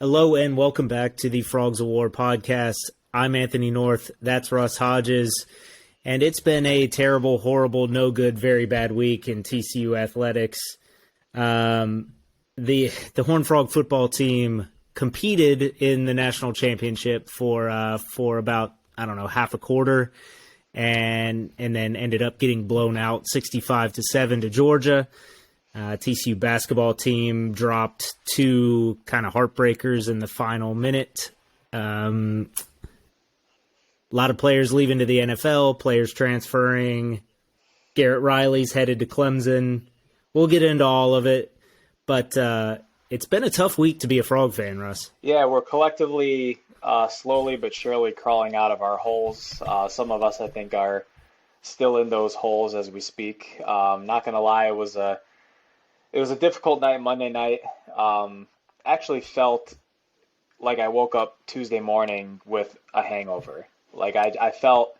Hello and welcome back to the Frogs of War podcast. I'm Anthony North. That's Russ Hodges. And it's been a terrible, horrible, no good, very bad week in TCU athletics. The Horned Frog football team competed in the national championship for about, half a quarter, and then ended up getting blown out 65-7 to Georgia. TCU basketball team dropped two kind of heartbreakers in the final minute. A lot of players leaving to the NFL, players transferring. Garrett Riley's headed to Clemson. We'll get into all of it, but it's been a tough week to be a Frog fan, Russ. Yeah, we're collectively slowly but surely crawling out of our holes. Some of us, I think, are still in those holes as we speak. Not going to lie, it was a difficult night, Monday night. Actually felt like I woke up Tuesday morning with a hangover. Like I felt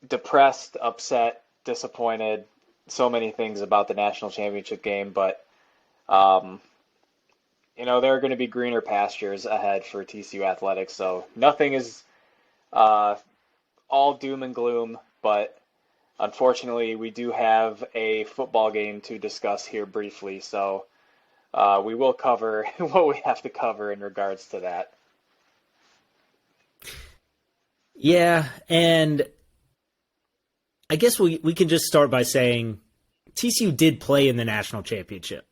depressed, upset, disappointed, so many things about the national championship game. But, there are going to be greener pastures ahead for TCU athletics. So nothing is all doom and gloom, but unfortunately, we do have a football game to discuss here briefly, so we will cover what we have to cover in regards to that. Yeah, and I guess we can just start by saying TCU did play in the national championship,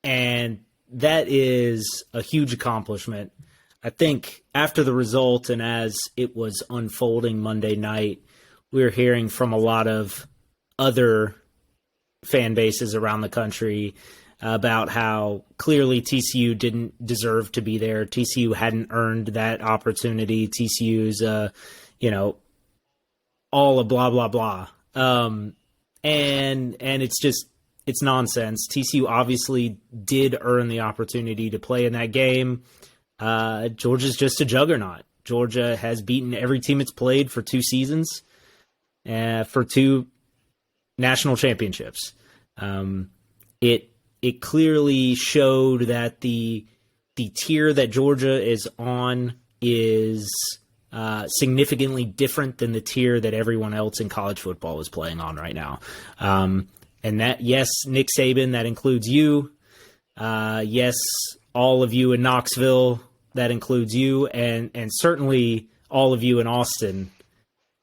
and that is a huge accomplishment. I think after the result and as it was unfolding Monday night, we were hearing from a lot of other fan bases around the country about how clearly TCU didn't deserve to be there. TCU hadn't earned that opportunity. TCU's, all a blah, blah, blah. And it's nonsense. TCU obviously did earn the opportunity to play in that game. Georgia's just a juggernaut. Georgia has beaten every team it's played for 2 seasons. For 2 national championships. It clearly showed that the tier that Georgia is on is significantly different than the tier that everyone else in college football is playing on right now. And that, yes, Nick Saban, that includes you. Yes, all of you in Knoxville, that includes you, and certainly all of you in Austin,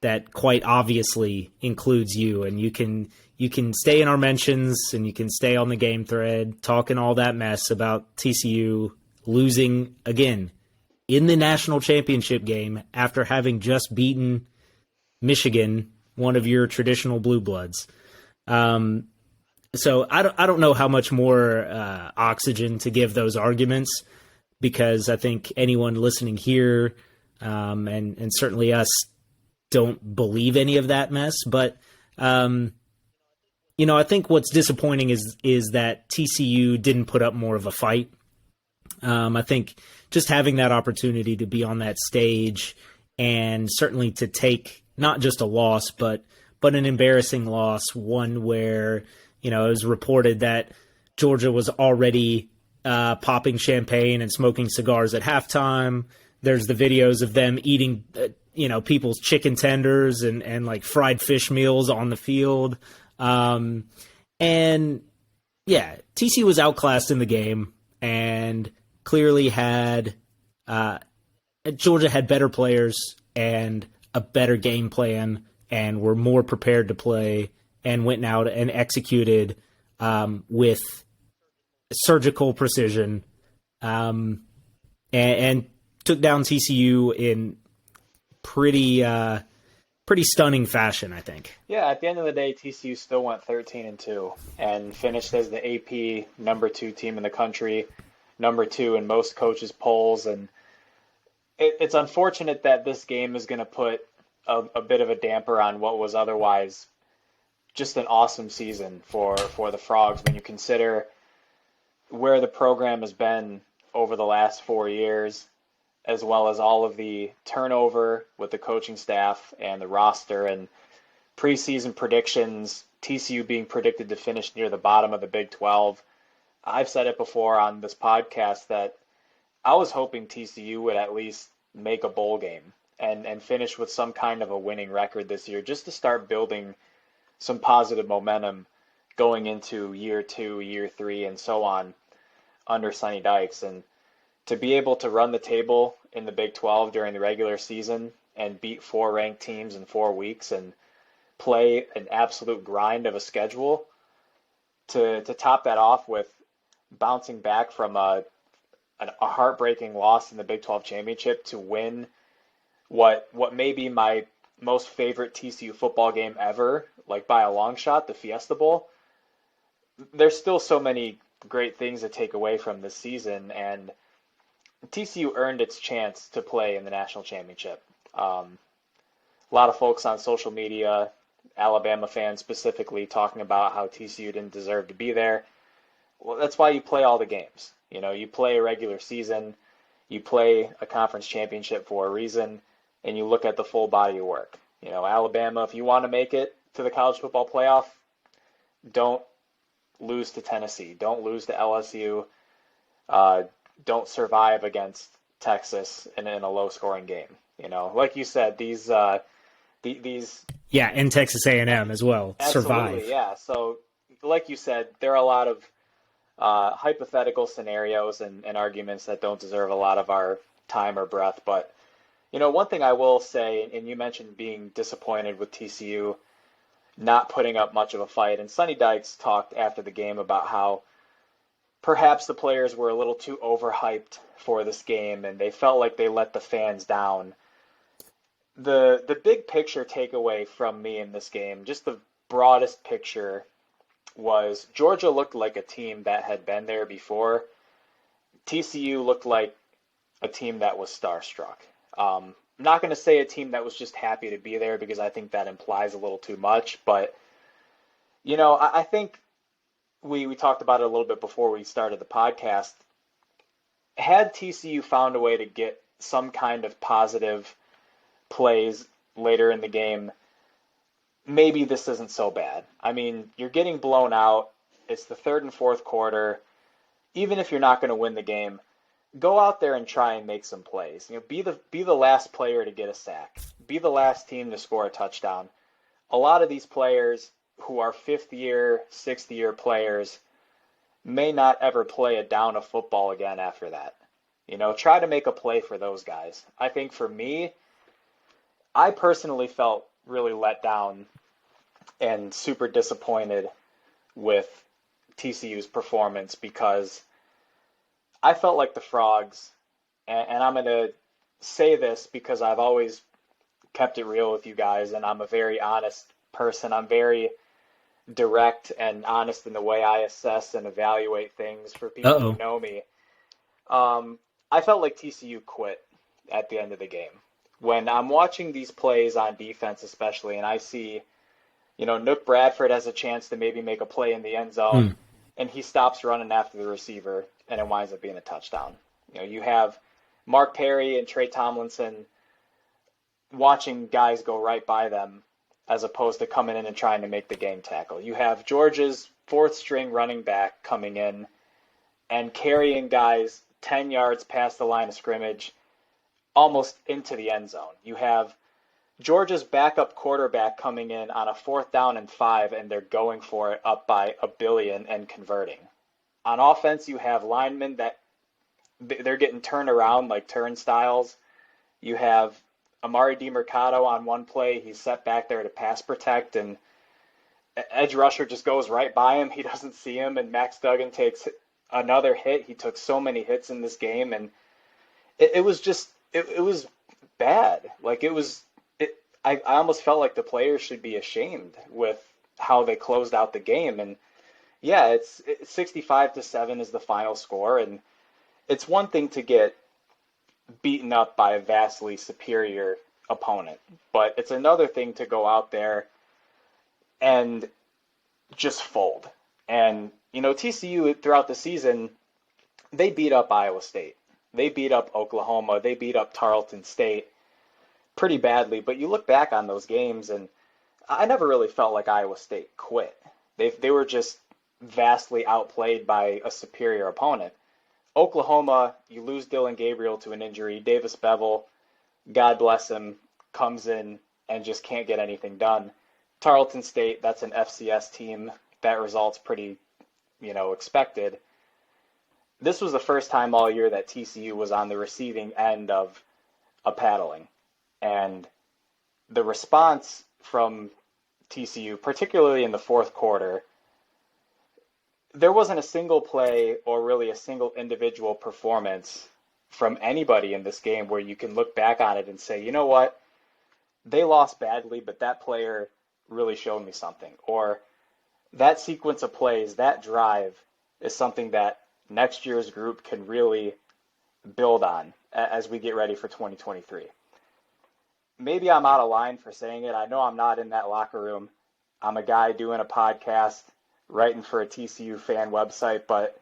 that quite obviously includes you. And you can stay in our mentions and you can stay on the game thread talking all that mess about TCU losing again in the national championship game after having just beaten Michigan, one of your traditional blue bloods. So I don't know how much more oxygen to give those arguments, because I think anyone listening here and certainly us don't believe any of that mess. But, I think what's disappointing is that TCU didn't put up more of a fight. I think just having that opportunity to be on that stage and certainly to take not just a loss, but an embarrassing loss, one where, it was reported that Georgia was already popping champagne and smoking cigars at halftime. There's the videos of them eating people's chicken tenders and like fried fish meals on the field. And yeah, TCU was outclassed in the game and clearly had, Georgia had better players and a better game plan and were more prepared to play and went out and executed, with surgical precision, and took down TCU in pretty stunning fashion, I think. Yeah, at the end of the day, TCU still went 13-2 and finished as the AP number 2 team in the country, number 2 in most coaches' polls. And it's unfortunate that this game is going to put a bit of a damper on what was otherwise just an awesome season for the Frogs when you consider where the program has been over the last 4 years, as well as all of the turnover with the coaching staff and the roster and preseason predictions, TCU being predicted to finish near the bottom of the Big 12. I've said it before on this podcast that I was hoping TCU would at least make a bowl game and finish with some kind of a winning record this year, just to start building some positive momentum going into year 2, year 3, and so on under Sonny Dykes. And to be able to run the table in the Big 12 during the regular season and beat 4 ranked teams in 4 weeks and play an absolute grind of a schedule, to top that off with bouncing back from a heartbreaking loss in the Big 12 championship to win what may be my most favorite TCU football game ever, like by a long shot, the Fiesta Bowl. There's still so many great things to take away from this season, and TCU earned its chance to play in the national championship. A lot of folks on social media, Alabama fans specifically, talking about how TCU didn't deserve to be there. Well, that's why you play all the games. You play a regular season, you play a conference championship for a reason, and you look at the full body of work. Alabama, if you want to make it to the college football playoff, don't lose to Tennessee. Don't lose to LSU. Don't survive against Texas in a low-scoring game. Like you said, these yeah, and Texas A&M as well. Absolutely, Survive. yeah. So, like you said, there are a lot of hypothetical scenarios and arguments that don't deserve a lot of our time or breath. But, one thing I will say, and you mentioned being disappointed with TCU not putting up much of a fight, and Sonny Dykes talked after the game about how perhaps the players were a little too overhyped for this game and they felt like they let the fans down. The big picture takeaway from me in this game, just the broadest picture, was Georgia looked like a team that had been there before. TCU looked like a team that was starstruck. I'm not going to say a team that was just happy to be there, because I think that implies a little too much. But, I think we talked about it a little bit before we started the podcast. Had TCU found a way to get some kind of positive plays later in the game, maybe this isn't so bad. I mean, you're getting blown out. It's the third and fourth quarter. Even if you're not going to win the game, go out there and try and make some plays. Be the last player to get a sack. Be the last team to score a touchdown. A lot of these players who are 5th year, 6th year players may not ever play a down of football again after that. Try to make a play for those guys. I think for me, I personally felt really let down and super disappointed with TCU's performance, because I felt like the Frogs, and I'm going to say this because I've always kept it real with you guys, and I'm a very honest person. I'm very direct and honest in the way I assess and evaluate things for people who know me. I felt like TCU quit at the end of the game. When I'm watching these plays on defense especially, and I see, Nook Bradford has a chance to maybe make a play in the end zone, and he stops running after the receiver, and it winds up being a touchdown. You have Mark Perry and Trey Tomlinson watching guys go right by them as opposed to coming in and trying to make the game tackle. You have Georgia's 4th-string running back coming in and carrying guys 10 yards past the line of scrimmage almost into the end zone. You have Georgia's backup quarterback coming in on a 4th down and 5, and they're going for it up by a billion and converting. On offense, you have linemen that they're getting turned around like turnstiles. You have Amari DiMercato on one play. He's set back there to pass protect, and edge rusher just goes right by him. He doesn't see him, and Max Duggan takes another hit. He took so many hits in this game, and it was bad. Like, I almost felt like the players should be ashamed with how they closed out the game. And yeah, it's 65-7 is the final score, and it's one thing to get beaten up by a vastly superior opponent, but it's another thing to go out there and just fold. And TCU throughout the season, they beat up Iowa State, they beat up Oklahoma, they beat up Tarleton State pretty badly. But you look back on those games, and I never really felt like Iowa State quit. They were just vastly outplayed by a superior opponent. Oklahoma, you lose Dylan Gabriel to an injury. Davis Bevel, God bless him, comes in and just can't get anything done. Tarleton State, that's an FCS team. That result's pretty, expected. This was the first time all year that TCU was on the receiving end of a paddling. And the response from TCU, particularly in the fourth quarter, there wasn't a single play or really a single individual performance from anybody in this game where you can look back on it and say, you know what, they lost badly, but that player really showed me something. Or that sequence of plays, that drive is something that next year's group can really build on as we get ready for 2023. Maybe I'm out of line for saying it. I know I'm not in that locker room. I'm a guy doing a podcast, writing for a TCU fan website, but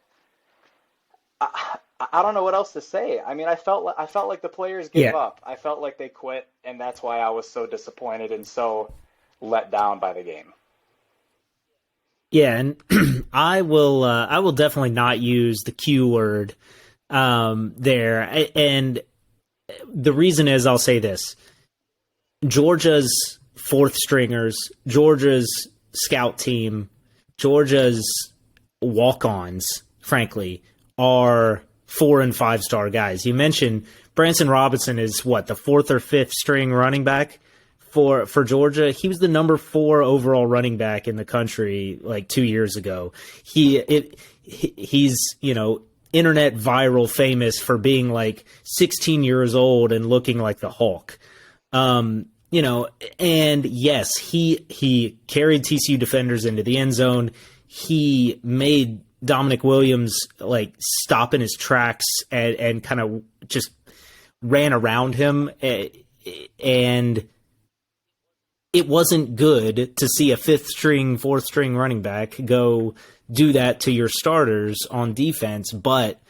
I don't know what else to say. I mean, I felt like the players gave up. I felt like they quit, and that's why I was so disappointed and so let down by the game. Yeah, and I will definitely not use the Q word there. And the reason is, I'll say this: Georgia's fourth stringers, Georgia's scout team, Georgia's walk-ons, frankly, are 4- and 5-star guys. You mentioned Branson Robinson is the fourth or fifth string running back for Georgia. He was the number 4 overall running back in the country like 2 years ago. He's internet viral famous for being like 16 years old and looking like the Hulk. And yes, he carried TCU defenders into the end zone. He made Dominic Williams like stop in his tracks and kind of just ran around him. And it wasn't good to see a 5th string, 4th string running back go do that to your starters on defense. But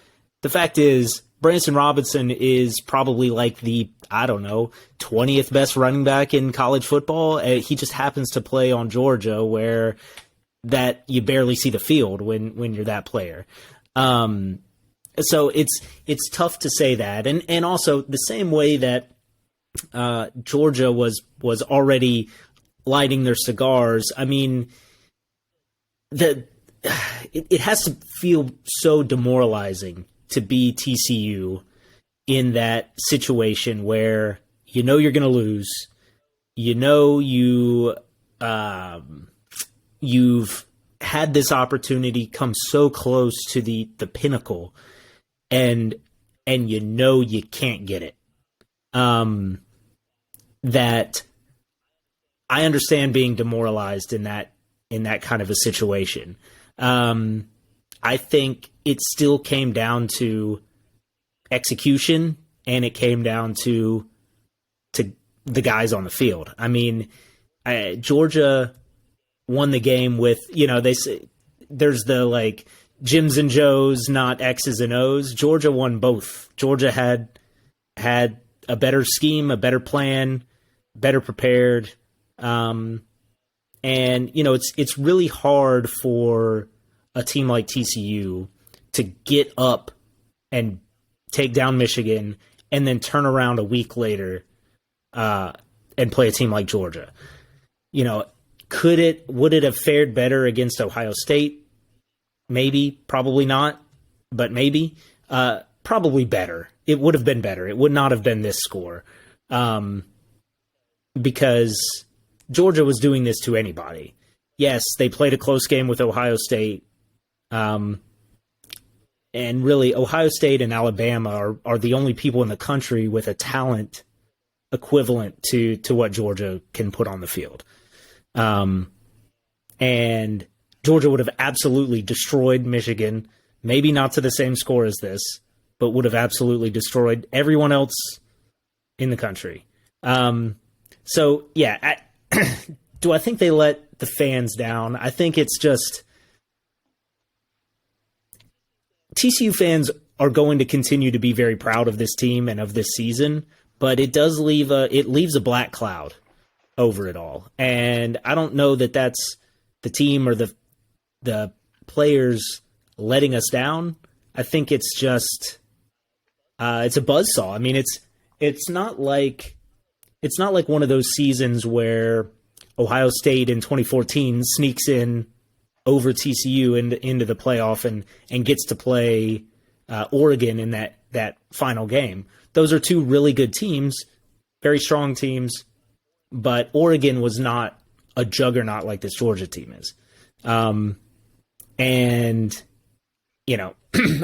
the fact is, Branson Robinson is probably like the, 20th best running back in college football. He just happens to play on Georgia, where that you barely see the field when you're that player. So it's tough to say that. And also the same way that Georgia was already lighting their cigars. I mean, it has to feel so demoralizing to be TCU in that situation where you're going to lose, you've had this opportunity come so close to the pinnacle, and you can't get it. That I understand being demoralized in that kind of a situation. I think it still came down to execution, and it came down to the guys on the field. I mean, Georgia won the game with, they say there's the like Jims and Joes, not X's and O's. Georgia won both. Georgia had a better scheme, a better plan, better prepared. And it's really hard for a team like TCU to get up and take down Michigan and then turn around a week later and play a team like Georgia. Would it have fared better against Ohio State? Maybe, probably not, but maybe. Probably better. It would have been better. It would not have been this score. Because Georgia was doing this to anybody. Yes, they played a close game with Ohio State. And really, Ohio State and Alabama are the only people in the country with a talent equivalent to what Georgia can put on the field. And Georgia would have absolutely destroyed Michigan, maybe not to the same score as this, but would have absolutely destroyed everyone else in the country. So, yeah, do I think they let the fans down? I think it's just TCU fans are going to continue to be very proud of this team and of this season, but it does leaves a black cloud over it all. And I don't know that that's the team or the players letting us down. I think it's just it's a buzzsaw. I mean, it's not like one of those seasons where Ohio State in 2014 sneaks in over TCU into the playoff and gets to play Oregon in that final game. Those are two really good teams, very strong teams, but Oregon was not a juggernaut like this Georgia team is. And, you know,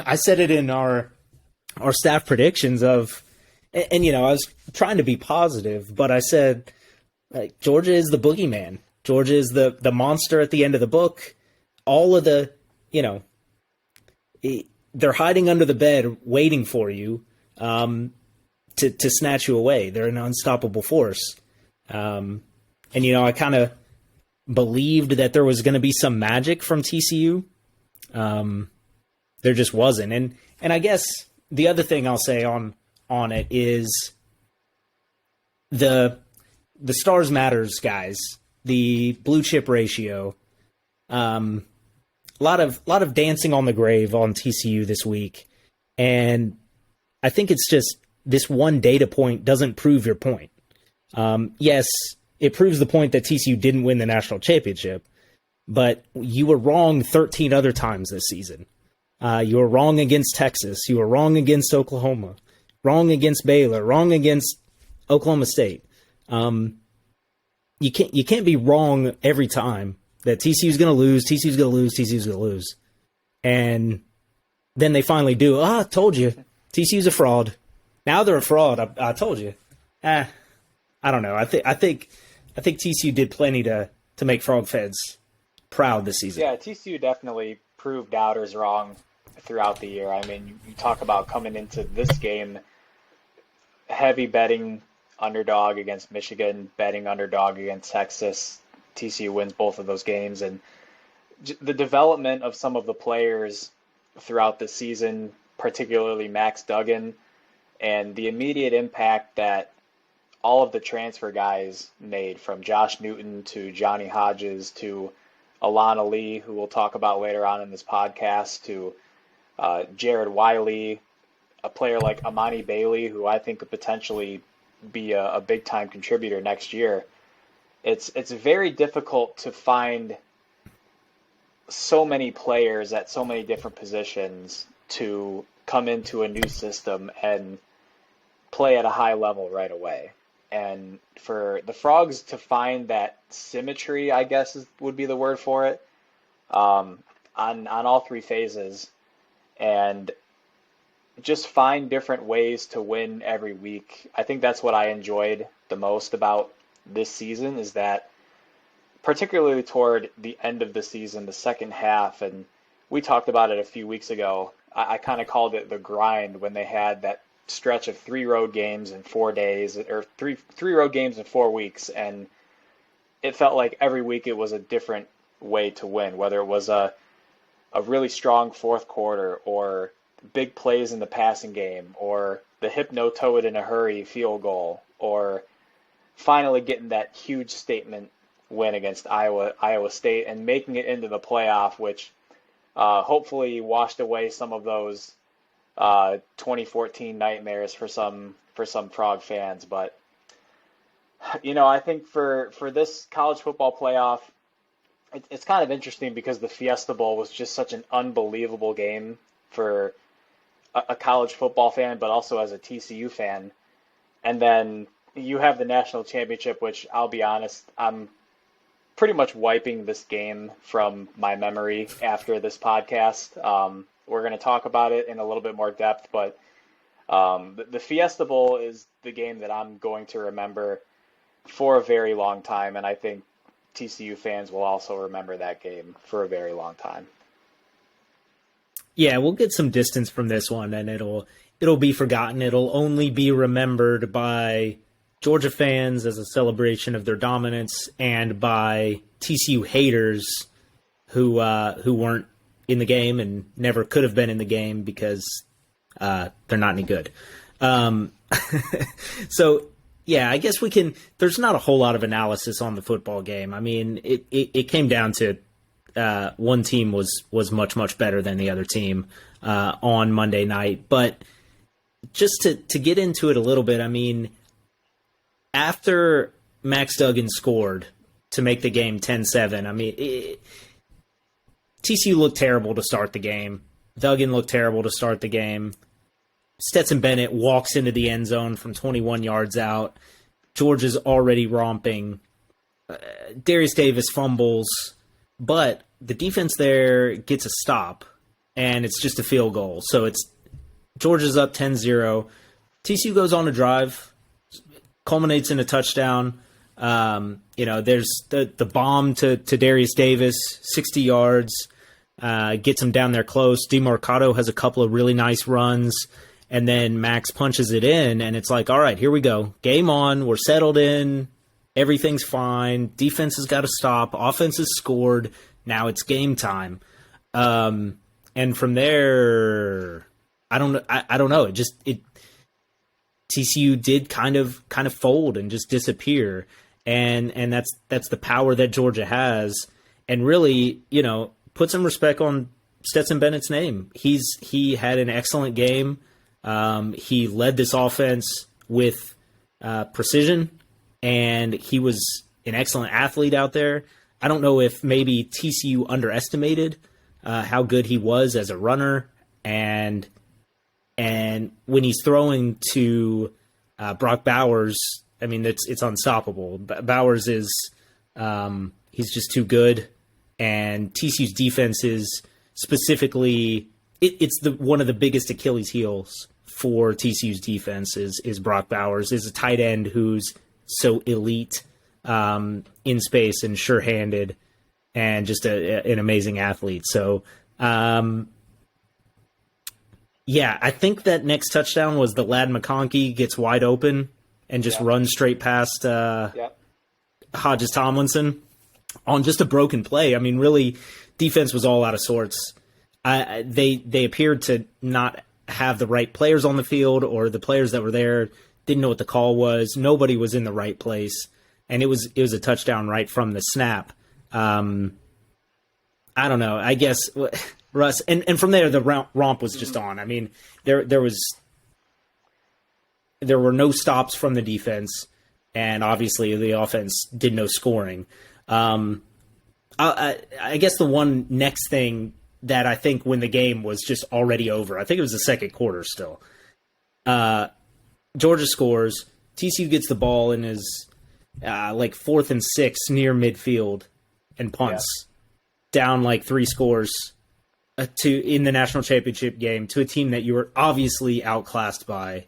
I said it in our staff predictions of, and, you know, I was trying to be positive, but I said, like, Georgia is the boogeyman. Georgia is the monster at the end of the book. All of the, you know, they're hiding under the bed waiting for you to snatch you away. They're an unstoppable force. And, you know, I kind of believed that there was going to be some magic from TCU. There just wasn't. And I guess the other thing I'll say on it is the stars matters, guys. The blue chip ratio. A lot of dancing on the grave on TCU this week. And I think it's just this one data point doesn't prove your point. Yes, it proves the point that TCU didn't win the national championship, but you were wrong 13 other times this season. You were wrong against Texas. You were wrong against Oklahoma, wrong against Baylor, wrong against Oklahoma State. You can't be wrong every time that TCU's going to lose, TCU's going to lose, TCU's going to lose. And then they finally do. I told you. TCU's a fraud. Now they're a fraud. I told you. I don't know. I think TCU did plenty to make Frog fans proud this season. Yeah, TCU definitely proved doubters wrong throughout the year. I mean, you talk about coming into this game, heavy betting underdog against Michigan, betting underdog against Texas. TCU wins both of those games, and the development of some of the players throughout the season, particularly Max Duggan, and the immediate impact that all of the transfer guys made, from Josh Newton to Johnny Hodges to Alana Lee, who we'll talk about later on in this podcast, to Jared Wiley, a player like Amani Bailey, who I think could potentially be a big-time contributor next year. It's very difficult to find so many players at so many different positions to come into a new system and play at a high level right away. And for the Frogs to find that symmetry, I guess would be the word for it, on all three phases, and just find different ways to win every week. I think that's what I enjoyed the most about this season, is that particularly toward the end of the season, the second half, and we talked about it a few weeks ago, I kind of called it the grind when they had that stretch of 3 road games in 4 days, or three road games in 4 weeks, and it felt like every week it was a different way to win, whether it was a really strong fourth quarter, or big plays in the passing game, or the hypno-toe it in a hurry field goal, or finally getting that huge statement win against Iowa State and making it into the playoff, which hopefully washed away some of those 2014 nightmares for some Frog fans. But you know, I think for this college football playoff, it's kind of interesting because the Fiesta Bowl was just such an unbelievable game for a college football fan, but also as a TCU fan. And then you have the national championship, which I'll be honest, I'm pretty much wiping this game from my memory after this podcast. We're going to talk about it in a little bit more depth, but the Fiesta Bowl is the game that I'm going to remember for a very long time, and I think TCU fans will also remember that game for a very long time. Yeah, we'll get some distance from this one, and it'll be forgotten. It'll only be remembered by Georgia fans as a celebration of their dominance, and by TCU haters who weren't in the game and never could have been in the game because they're not any good. So, yeah, I guess we can – there's not a whole lot of analysis on the football game. I mean, it came down to one team was much better than the other team on Monday night. But just to get into it a little bit, I mean, after Max Duggan scored to make the game 10-7, I mean, TCU looked terrible to start the game. Duggan looked terrible to start the game. Stetson Bennett walks into the end zone from 21 yards out. Georgia's already romping. Darius Davis fumbles, but the defense there gets a stop, and it's just a field goal. So it's Georgia's up 10-0. TCU goes on a drive, culminates in a touchdown. There's the bomb to Darius Davis, 60 yards, gets him down there close. DeMarcado has a couple of really nice runs, and then Max punches it in, and it's like, all right, here we go. Game on. We're settled in. Everything's fine. Defense has got to stop. Offense has scored. Now it's game time. And from there, I don't know. TCU did kind of fold and just disappear. And that's the power that Georgia has. And really, put some respect on Stetson Bennett's name. He had an excellent game. He led this offense with precision, and he was an excellent athlete out there. I don't know if maybe TCU underestimated how good he was as a runner, and when he's throwing to Brock Bowers, I mean, it's unstoppable. Bowers is he's just too good, and TCU's defense is specifically it's one of the biggest Achilles heels for TCU's defense is Brock Bowers, is a tight end who's so elite in space and sure-handed and just an amazing athlete. So, I think that next touchdown was the Ladd McConkey gets wide open and just runs straight past Hodges Tomlinson on just a broken play. I mean, really, defense was all out of sorts. They appeared to not have the right players on the field, or the players that were there didn't know what the call was. Nobody was in the right place, and it was a touchdown right from the snap. I don't know. I guess Russ, and from there the romp was just on. I mean, there were no stops from the defense, and obviously the offense did no scoring. I guess the one next thing that I think when the game was just already over, I think it was the second quarter still. Georgia scores. TCU gets the ball and is 4th and 6 near midfield and punts down 3 scores in the national championship game to a team that you were obviously outclassed by.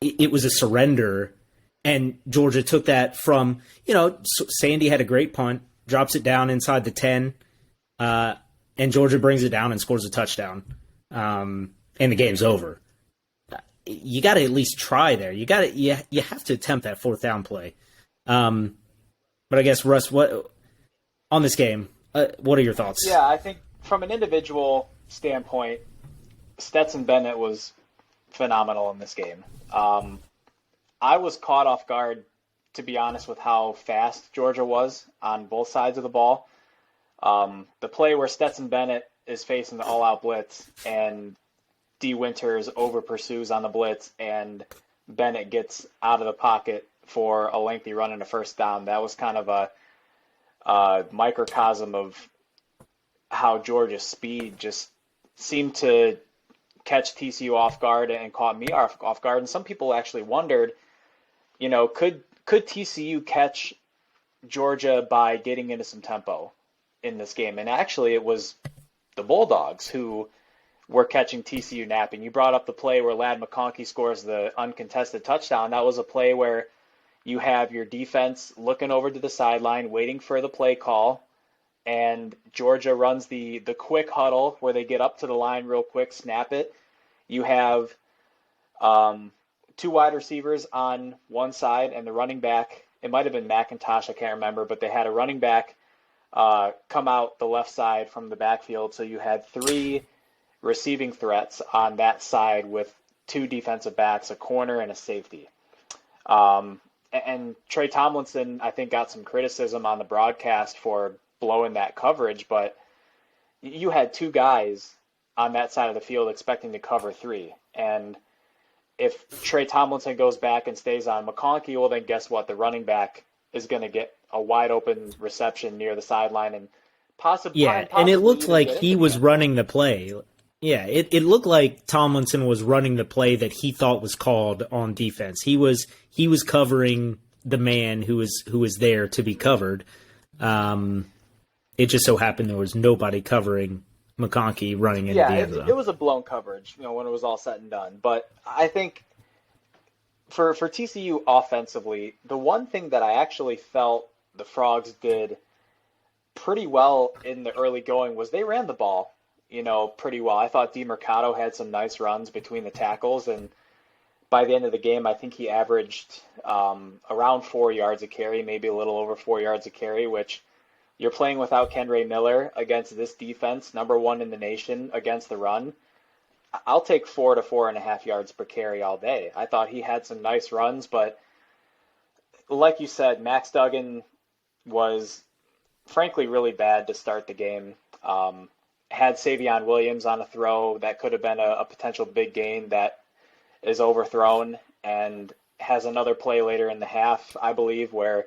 It was a surrender, and Georgia took that from, Sandy had a great punt, drops it down inside the 10, and Georgia brings it down and scores a touchdown, and the game's over. You got to at least try there. You have to attempt that 4th down play. But I guess, Russ, what on this game? What are your thoughts? Yeah, I think from an individual standpoint, Stetson Bennett was phenomenal in this game. I was caught off guard, to be honest, with how fast Georgia was on both sides of the ball. The play where Stetson Bennett is facing the all-out blitz and D. Winters over-pursues on the blitz and Bennett gets out of the pocket for a lengthy run and a first down, that was kind of a microcosm of how Georgia's speed just seemed to catch TCU off guard and caught me off guard. And some people actually wondered, could TCU catch Georgia by getting into some tempo in this game? And actually it was the Bulldogs who were catching TCU napping. You brought up the play where Ladd McConkey scores the uncontested touchdown. That was a play where you have your defense looking over to the sideline, waiting for the play call, and Georgia runs the quick huddle where they get up to the line real quick, snap it. You have 2 wide receivers on one side and the running back. It might have been McIntosh, I can't remember, but they had a running back come out the left side from the backfield. So you had 3 receiving threats on that side with 2 defensive backs, a corner and a safety. And Trey Tomlinson, I think, got some criticism on the broadcast for blowing that coverage, but you had two guys on that side of the field expecting to cover three. And if Trey Tomlinson goes back and stays on McConkey, well, then guess what? The running back is going to get a wide open reception near the sideline and possibly and it looked even like get he into the was end zone. running the play. Yeah, it looked like Tomlinson was running the play that he thought was called on defense. He was covering the man who was there to be covered. It just so happened there was nobody covering McConkey running into the end zone. It was a blown coverage, when it was all said and done. But I think for TCU offensively, the one thing that I actually felt the Frogs did pretty well in the early going was they ran the ball, pretty well. I thought DeMercado had some nice runs between the tackles, and by the end of the game, I think he averaged around 4 yards a carry, maybe a little over 4 yards a carry, which you're playing without Kenray Miller against this defense, number one in the nation against the run. I'll take 4 to 4.5 yards per carry all day. I thought he had some nice runs, but like you said, Max Duggan was frankly really bad to start the game. Had Savion Williams on a throw that could have been a potential big gain that is overthrown, and has another play later in the half, I believe, where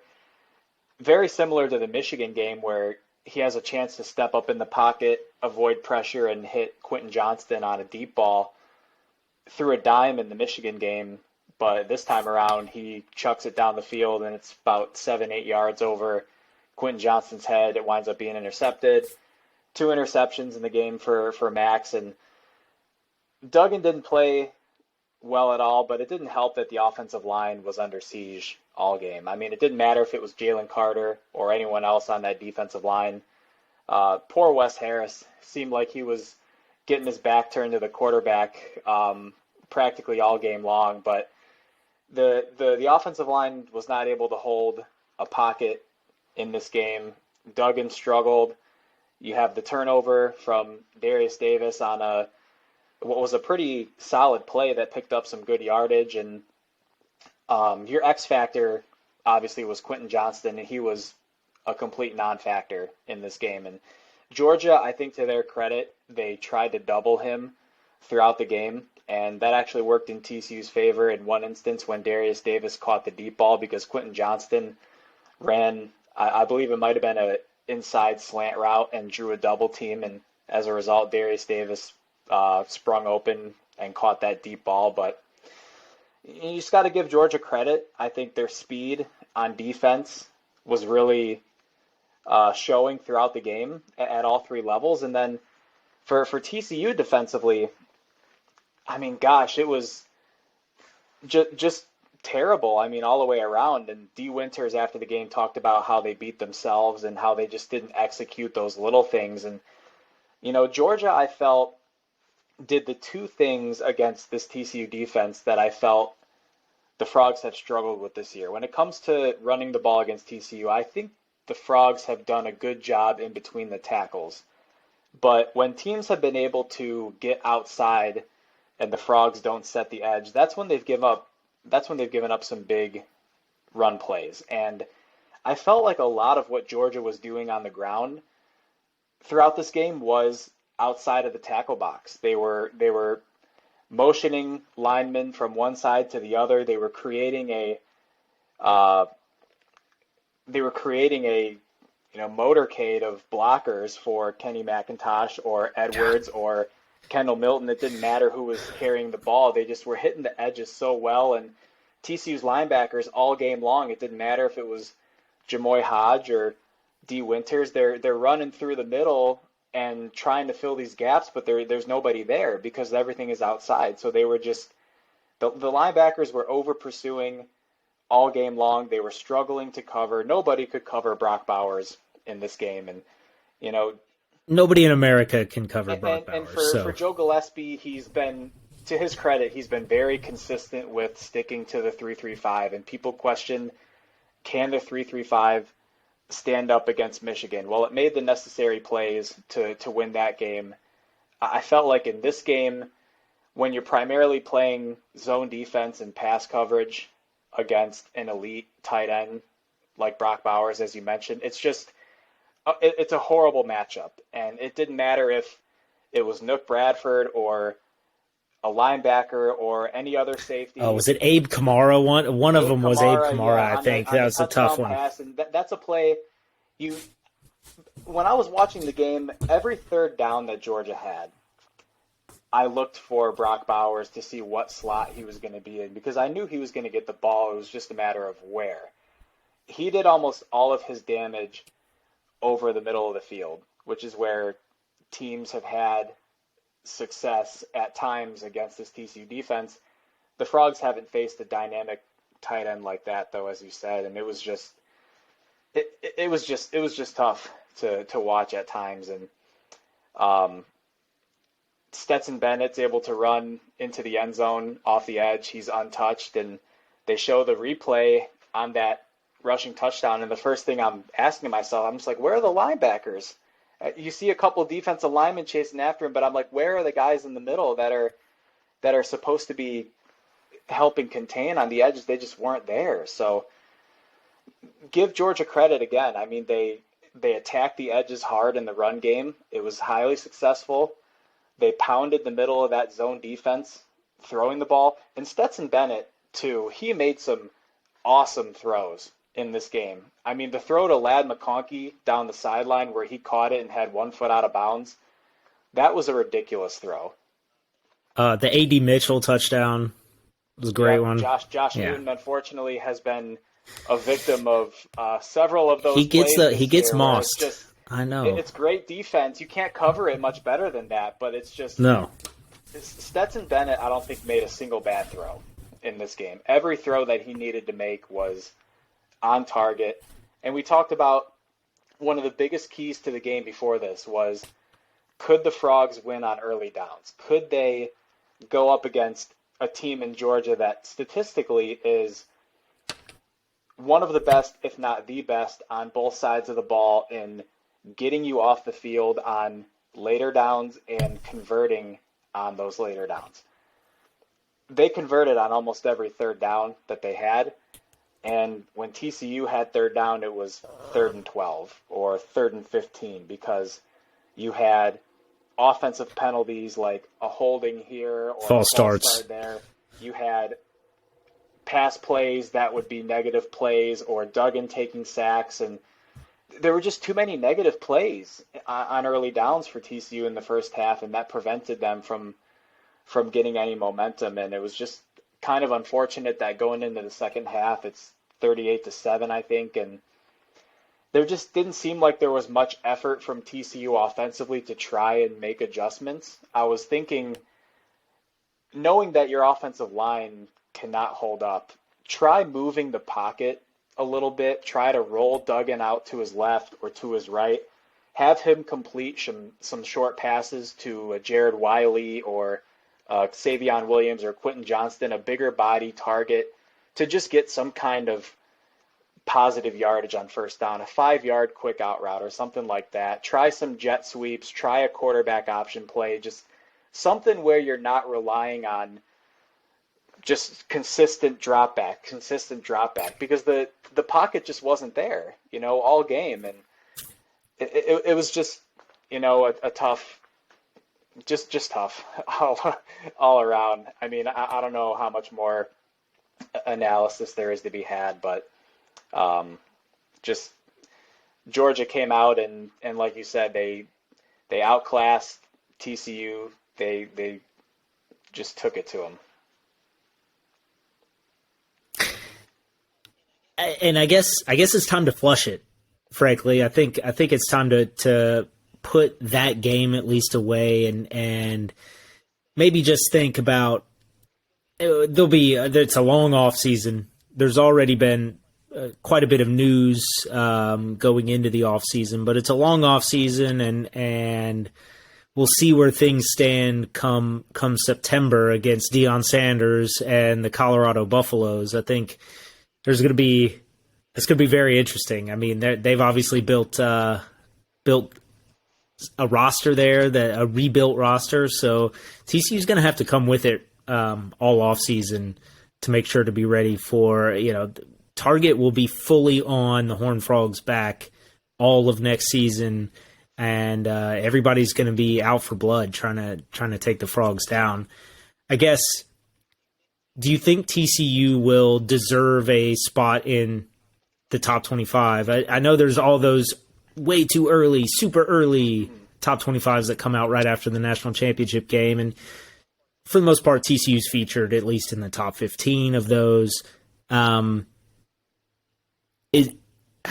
very similar to the Michigan game where he has a chance to step up in the pocket, avoid pressure, and hit Quentin Johnston on a deep ball through a dime in the Michigan game. But this time around, he chucks it down the field, and it's about 7-8 yards over Quentin Johnston's head. It winds up being intercepted. 2 interceptions in the game for Max. And Duggan didn't play well at all, but it didn't help that the offensive line was under siege all game. I mean, it didn't matter if it was Jalen Carter or anyone else on that defensive line. Poor Wes Harris seemed like he was getting his back turned to the quarterback practically all game long, but the offensive line was not able to hold a pocket in this game. Duggan struggled. You have the turnover from Darius Davis on what was a pretty solid play that picked up some good yardage, and your X factor obviously was Quentin Johnston, and he was a complete non-factor in this game. And Georgia, I think to their credit, they tried to double him throughout the game, and that actually worked in TCU's favor in one instance when Darius Davis caught the deep ball because Quentin Johnston ran, I believe it might have been an inside slant route and drew a double team, and as a result, Darius Davis sprung open and caught that deep ball. But you just got to give Georgia credit. I think their speed on defense was really showing throughout the game at all three levels. And then for TCU defensively, I mean, gosh, it was just terrible. I mean, all the way around. And D. Winters after the game talked about how they beat themselves and how they just didn't execute those little things. And, Georgia, I felt, did the two things against this TCU defense that I felt the Frogs have struggled with this year. When it comes to running the ball against TCU, I think the Frogs have done a good job in between the tackles. But when teams have been able to get outside and the Frogs don't set the edge, that's when they've given up some big run plays. And I felt like a lot of what Georgia was doing on the ground throughout this game was outside of the tackle box. They were motioning linemen from one side to the other. They were creating a motorcade of blockers for Kenny McIntosh or Edwards or Kendall Milton. It didn't matter who was carrying the ball. They just were hitting the edges so well. And TCU's linebackers all game long, it didn't matter if it was Jamoy Hodge or D. Winters. They're running through the middle and trying to fill these gaps, but there's nobody there because everything is outside. So they were just the linebackers were over pursuing all game long. They were struggling to cover. Nobody could cover Brock Bowers in this game, and nobody in America can cover Brock Bowers. And for Joe Gillespie, he's been, to his credit, he's been very consistent with sticking to the 3-3-5, and people question, can the 3-3-5 stand up against Michigan? Well, it made the necessary plays to win that game. I felt like in this game, when you're primarily playing zone defense and pass coverage against an elite tight end like Brock Bowers, as you mentioned, it's just it's a horrible matchup, and it didn't matter if it was Nook Bradford or a linebacker or any other Oh, safety. was it Abe Kamara? One of Abe them was Abe Kamara, Kamara, yeah, I think. on That the was a tough touchdown one. pass, and that's a play. You, when I was watching the game, every third down that Georgia had, I looked for Brock Bowers to see what slot he was going to be in because I knew he was going to get the ball. It was just a matter of where. He did almost all of his damage over the middle of the field, which is where teams have had success at times against this TCU defense. The Frogs haven't faced a dynamic tight end like that, though, as you said, and it was just tough to watch at times. And Stetson Bennett's able to run into the end zone off the edge. He's untouched, and they show the replay on that rushing touchdown. And the first thing I'm asking myself, I'm just like, where are the linebackers? You see a couple defensive linemen chasing after him, but I'm like, where are the guys in the middle that are supposed to be helping contain on the edges? They just weren't there. So give Georgia credit again. I mean, they attacked the edges hard in the run game. It was highly successful. They pounded the middle of that zone defense, throwing the ball. And Stetson Bennett, too, he made some awesome throws in this game. I mean, the throw to Ladd McConkey down the sideline where he caught it and had 1 foot out of bounds, that was a ridiculous throw. The A.D. Mitchell touchdown was a great one. Josh Newton, unfortunately, has been a victim of several of those He gets plays he gets year mossed. I know. It's great defense. You can't cover it much better than that, but it's just no. Stetson Bennett, I don't think, made a single bad throw in this game. Every throw that he needed to make was on target. And we talked about one of the biggest keys to the game before this was, could the Frogs win on early downs? Could they go up against a team in Georgia that statistically is one of the best, if not the best, on both sides of the ball in getting you off the field on later downs and converting on those later downs? They converted on almost every third down that they had. And when TCU had third down, it was 3rd and 12 or 3rd and 15 because you had offensive penalties like a holding here or false a false starts start there. You had pass plays that would be negative plays or Duggan taking sacks. And there were just too many negative plays on early downs for TCU in the first half, and that prevented them from getting any momentum. And it was just kind of unfortunate that going into the second half, it's 38-7, I think, and there just didn't seem like there was much effort from TCU offensively to try and make adjustments. I was thinking, knowing that your offensive line cannot hold up, try moving the pocket a little bit, try to roll Duggan out to his left or to his right, have him complete some short passes to Jared Wiley or Savion Williams or Quentin Johnston, a bigger body target, to just get some kind of positive yardage on first down, a 5-yard quick out route or something like that. Try some jet sweeps, try a quarterback option play, just something where you're not relying on just consistent drop back, because the pocket just wasn't there, all game. And it was just, a tough, just tough all around. I mean, I don't know how much more analysis there is to be had, but just Georgia came out and like you said, they outclassed TCU. They just took it to them. And I guess it's time to flush it. Frankly, I think it's time to put that game at least away and maybe just think about it's a long off season. There's already been quite a bit of news going into the off season, but it's a long off season and we'll see where things stand come September against Deion Sanders and the Colorado Buffaloes. I think it's going to be very interesting. I mean, they've obviously built a roster there, a rebuilt roster. So TCU's going to have to come with it all off season to make sure to be ready for, Target will be fully on the Horned Frogs back all of next season, and everybody's going to be out for blood trying to take the Frogs down. I guess, do you think TCU will deserve a spot in the top 25? I know there's all those way too early, super early top 25s that come out right after the national championship game, and for the most part, TCU's featured at least in the top 15 of those. How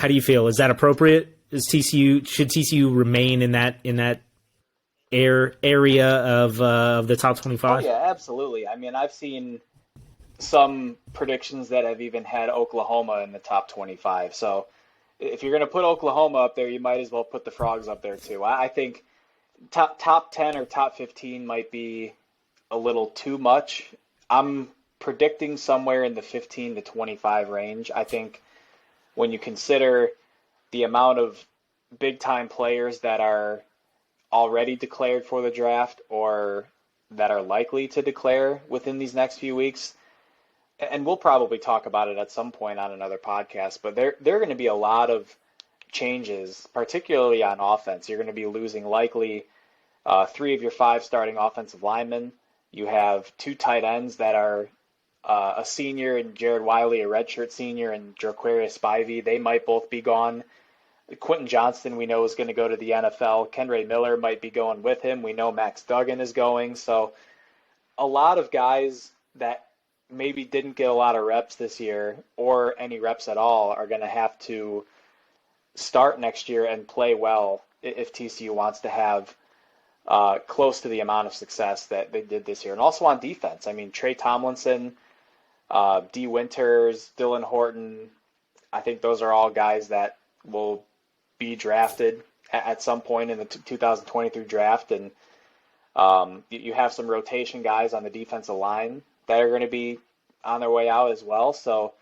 do you feel? Is that appropriate? Should TCU remain in that area of the top 25? Oh yeah, absolutely. I mean, I've seen some predictions that have even had Oklahoma in the top 25. So if you're going to put Oklahoma up there, you might as well put the Frogs up there too. I think top 10 or top 15 might be a little too much. I'm predicting somewhere in the 15 to 25 range. I think when you consider the amount of big-time players that are already declared for the draft or that are likely to declare within these next few weeks, and we'll probably talk about it at some point on another podcast, but there are going to be a lot of changes, particularly on offense. You're going to be losing likely 3 of your 5 starting offensive linemen. You have 2 tight ends that are a senior and Garrett Riley, a redshirt senior, and Jerquarius Spivey. They might both be gone. Quentin Johnston, we know, is going to go to the NFL. Kenray Miller might be going with him. We know Max Duggan is going. So a lot of guys that maybe didn't get a lot of reps this year or any reps at all are going to have to start next year and play well if TCU wants to have close to the amount of success that they did this year. And also on defense, I mean, Trey Tomlinson, D. Winters, Dylan Horton, I think those are all guys that will be drafted at some point in the 2023 draft. And you have some rotation guys on the defensive line that are going to be on their way out as well. So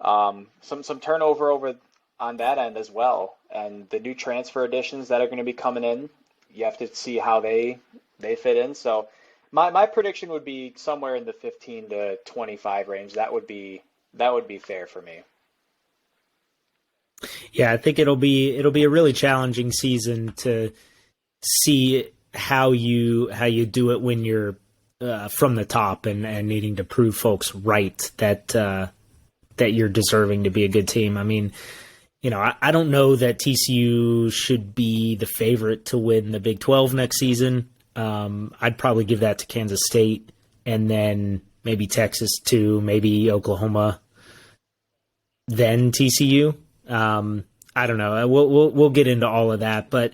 some turnover over on that end as well. And the new transfer additions that are going to be coming in, you have to see how they fit in. So my prediction would be somewhere in the 15 to 25 range. That would be fair for me. Yeah, I think it'll be a really challenging season to see how you do it when you're from the top and needing to prove folks right that you're deserving to be a good team. I mean, I don't know that TCU should be the favorite to win the Big 12 next season. I'd probably give that to Kansas State and then maybe Texas too, maybe Oklahoma, then TCU. I don't know. We'll get into all of that, but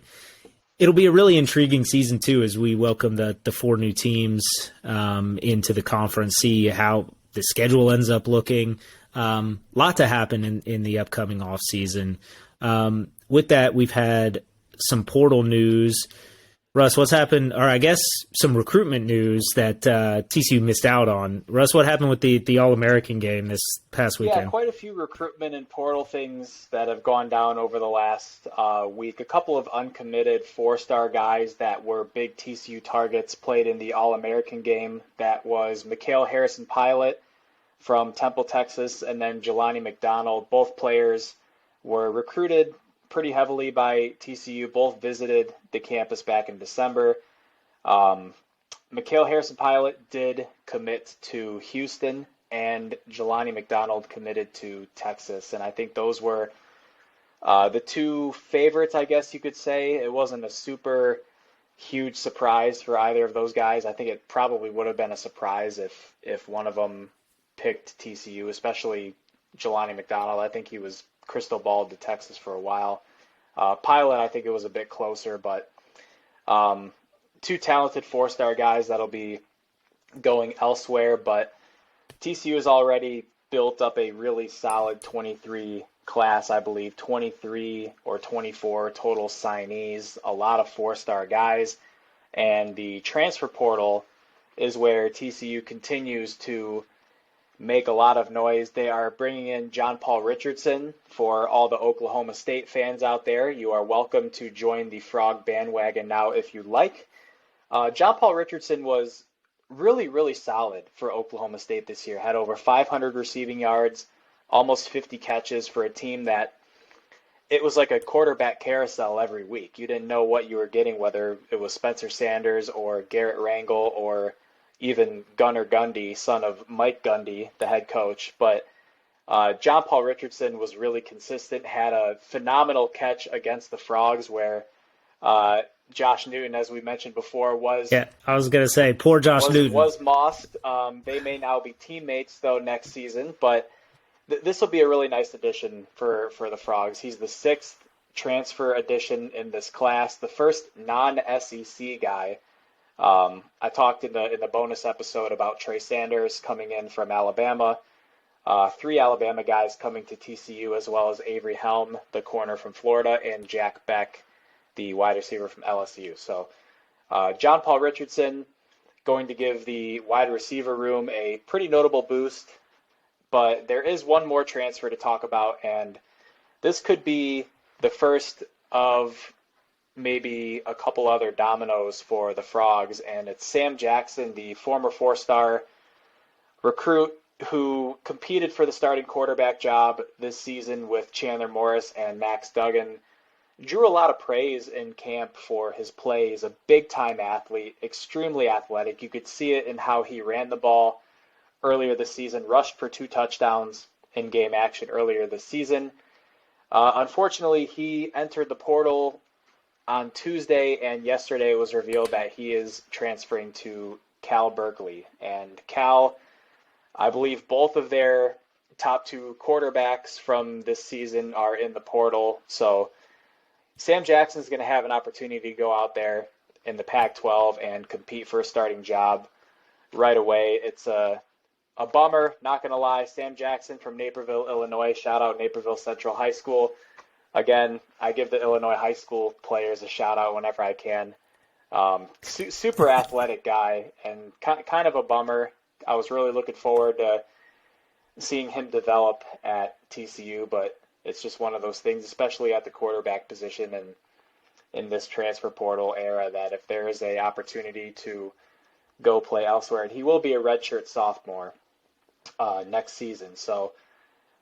it'll be a really intriguing season too as we welcome the 4 new teams into the conference. See how the schedule ends up looking. Lot to happen in the upcoming off season. With that, we've had some portal news. Russ, what's happened, or I guess some recruitment news that TCU missed out on. Russ, what happened with the All-American game this past weekend? Yeah, quite a few recruitment and portal things that have gone down over the last week. A couple of uncommitted 4-star guys that were big TCU targets played in the All-American game. That was Mikhail Harrison-Pilot from Temple, Texas, and then Jelani McDonald. Both players were recruited pretty heavily by TCU. Both visited the campus back in December. Mikhail Harrison-Pilot did commit to Houston, and Jelani McDonald committed to Texas. And I think those were the 2 favorites, I guess you could say. It wasn't a super huge surprise for either of those guys. I think it probably would have been a surprise if one of them picked TCU, especially Jelani McDonald. I think he was crystal balled to Texas for a while. Pilot, I think it was a bit closer, but 2 talented 4-star guys that'll be going elsewhere. But TCU has already built up a really solid 23 class, I believe, 23 or 24 total signees, a lot of 4-star guys. And the transfer portal is where TCU continues to make a lot of noise. They are bringing in John Paul Richardson. For all the Oklahoma State fans out there, you are welcome to join the Frog bandwagon now if you like. John Paul Richardson was really, really solid for Oklahoma State this year. Had over 500 receiving yards, almost 50 catches for a team that it was like a quarterback carousel every week. You didn't know what you were getting, whether it was Spencer Sanders or Garrett Rangel or even Gunnar Gundy, son of Mike Gundy, the head coach. But John Paul Richardson was really consistent, had a phenomenal catch against the Frogs where Josh Newton, as we mentioned before, was I was going to say, poor Josh Newton. Was mossed. They may now be teammates, though, next season, but this will be a really nice addition for the Frogs. He's the 6th transfer addition in this class, the first non-SEC guy. I talked in the bonus episode about Trey Sanders coming in from Alabama. 3 Alabama guys coming to TCU, as well as Avery Helm, the corner from Florida, and Jack Beck, the wide receiver from LSU. So John Paul Richardson going to give the wide receiver room a pretty notable boost. But there is one more transfer to talk about, and this could be the first of maybe a couple other dominoes for the Frogs, and it's Sam Jackson, the former 4-star recruit who competed for the starting quarterback job this season with Chandler Morris and Max Duggan. Drew a lot of praise in camp for his play. He's a big-time athlete, extremely athletic. You could see it in how he ran the ball earlier this season, rushed for 2 touchdowns in game action earlier this season. Unfortunately, he entered the portal on Tuesday, and yesterday it was revealed that he is transferring to Cal Berkeley. And Cal, I believe both of their top 2 quarterbacks from this season are in the portal. So Sam Jackson's going to have an opportunity to go out there in the Pac-12 and compete for a starting job right away. It's a bummer, not going to lie. Sam Jackson from Naperville, Illinois. Shout out Naperville Central High School. Again, I give the Illinois high school players a shout out whenever I can. Super athletic guy, and kind of a bummer. I was really looking forward to seeing him develop at TCU, but it's just one of those things, especially at the quarterback position and in this transfer portal era, that if there is an opportunity to go play elsewhere, and he will be a redshirt sophomore next season. So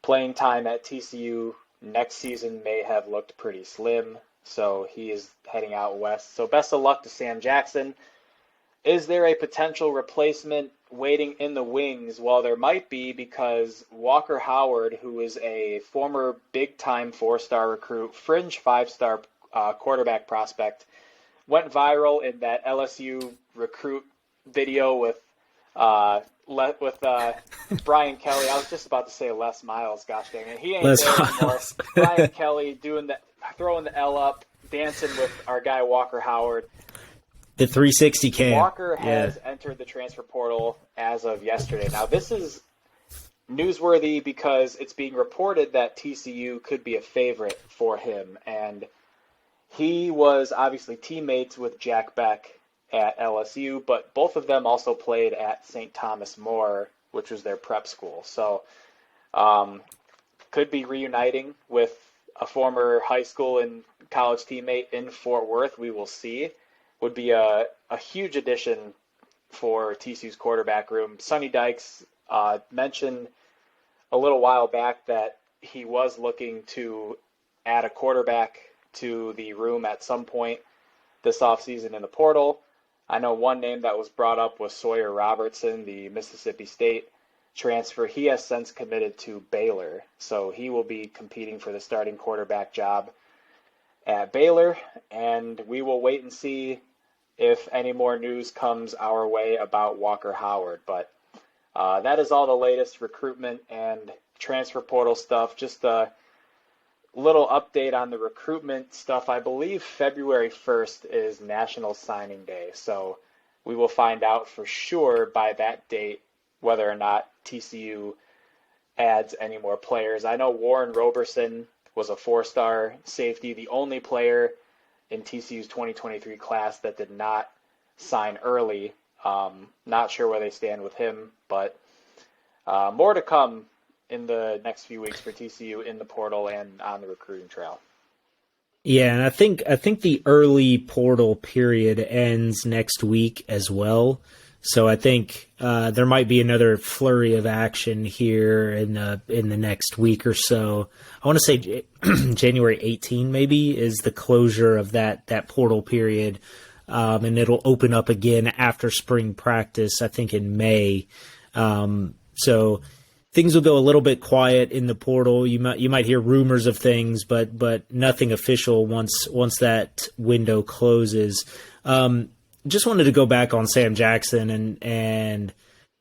playing time at TCU next season may have looked pretty slim. So he is heading out west. So best of luck to Sam Jackson. Is there a potential replacement waiting in the wings? Well, there might be, because Walker Howard, who is a former big-time 4-star recruit, fringe 5-star quarterback prospect, went viral in that LSU recruit video with Brian Kelly. I was just about to say Les Miles. Gosh dang it, he ain't Les there anymore. Miles. Brian Kelly throwing the L up, dancing with our guy Walker Howard. The 360 cam. Walker has entered the transfer portal as of yesterday. Now, this is newsworthy because it's being reported that TCU could be a favorite for him. And he was obviously teammates with Jack Beck at LSU, but both of them also played at St. Thomas More, which was their prep school. So could be reuniting with a former high school and college teammate in Fort Worth. We will see. Would be a huge addition for TCU's quarterback room. Sonny Dykes mentioned a little while back that he was looking to add a quarterback to the room at some point this offseason in the portal. I know one name that was brought up was Sawyer Robertson, the Mississippi State transfer. He has since committed to Baylor, so he will be competing for the starting quarterback job at Baylor, and we will wait and see if any more news comes our way about Walker Howard. But that is all the latest recruitment and transfer portal stuff. Just a little update on the recruitment stuff. I believe February 1st is National Signing Day, so we will find out for sure by that date whether or not TCU adds any more players. I know Warren Roberson was a 4-star safety, the only player in TCU's 2023 class that did not sign early. Not sure where they stand with him, but more to come in the next few weeks for TCU in the portal and on the recruiting trail. Yeah, and I think the early portal period ends next week as well. So I think there might be another flurry of action here in the next week or so. I want to say January 18 maybe is the closure of that portal period, and it'll open up again after spring practice, I think in May. So things will go a little bit quiet in the portal. You might hear rumors of things, but nothing official once that window closes. Just wanted to go back on Sam Jackson and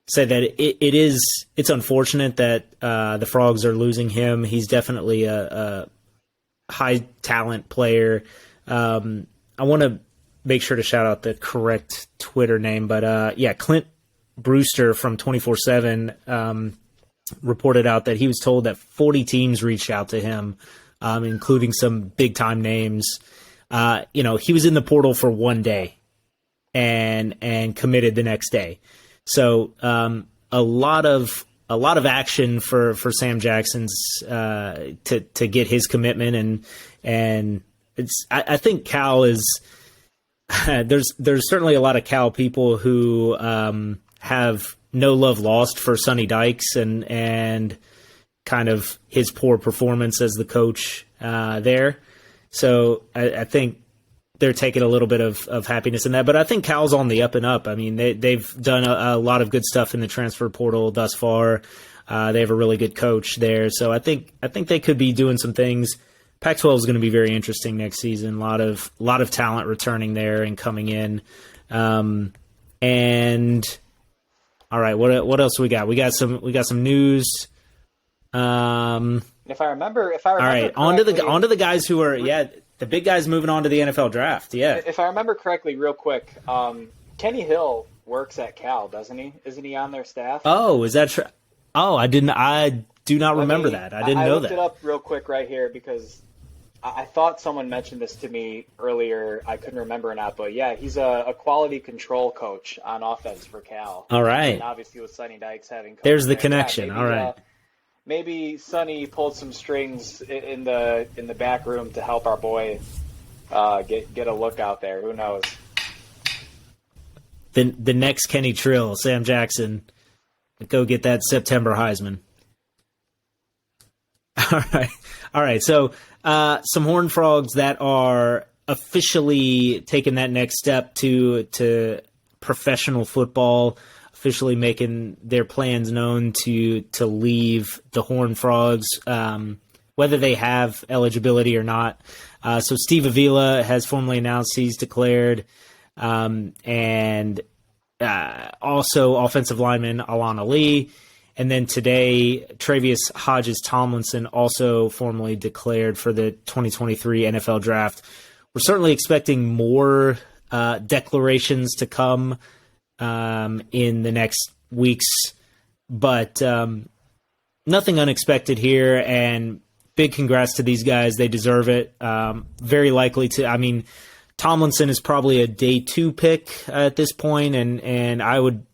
say that it's unfortunate that the Frogs are losing him. He's definitely a high talent player. I want to make sure to shout out the correct Twitter name, but Clint Brewster from 24/7 reported out that he was told that 40 teams reached out to him, including some big time names. He was in the portal for one day and committed the next day. So a lot of action for Sam Jackson's to get his commitment, and I think Cal is there's certainly a lot of Cal people who have no love lost for Sonny Dykes and kind of his poor performance as the coach there. So I think they're taking a little bit of happiness in that. But I think Cal's on the up and up. I mean, they've done a lot of good stuff in the transfer portal thus far. They have a really good coach there. So I think they could be doing some things. Pac-12 is going to be very interesting next season. A lot of talent returning there and coming in. And all right, what else we got? We got some news. If I remember, all right, onto the guys who are the big guys moving on to the NFL draft. Yeah, if I remember correctly, real quick, Kenny Hill works at Cal, doesn't he? Isn't he on their staff? Oh, is that true? Oh, I do not remember that. I didn't know that. I looked it up real quick right here because I thought someone mentioned this to me earlier. I couldn't remember or not, but yeah, he's a quality control coach on offense for Cal. All right. And obviously with Sonny Dykes having coached there's the connection. Maybe, all right. Maybe Sonny pulled some strings in the back room to help our boy get a look out there. Who knows? The next Kenny Trill, Sam Jackson, go get that September Heisman. All right. So some Horned Frogs that are officially taking that next step to professional football, officially making their plans known to leave the Horned Frogs, whether they have eligibility or not. So Steve Avila has formally announced he's declared, and also offensive lineman Alana Lee. And then today, Travius Hodges-Tomlinson also formally declared for the 2023 NFL Draft. We're certainly expecting more declarations to come in the next weeks, but nothing unexpected here. And big congrats to these guys. They deserve it. Very likely to. I mean, Tomlinson is probably a day 2 pick at this point, and I would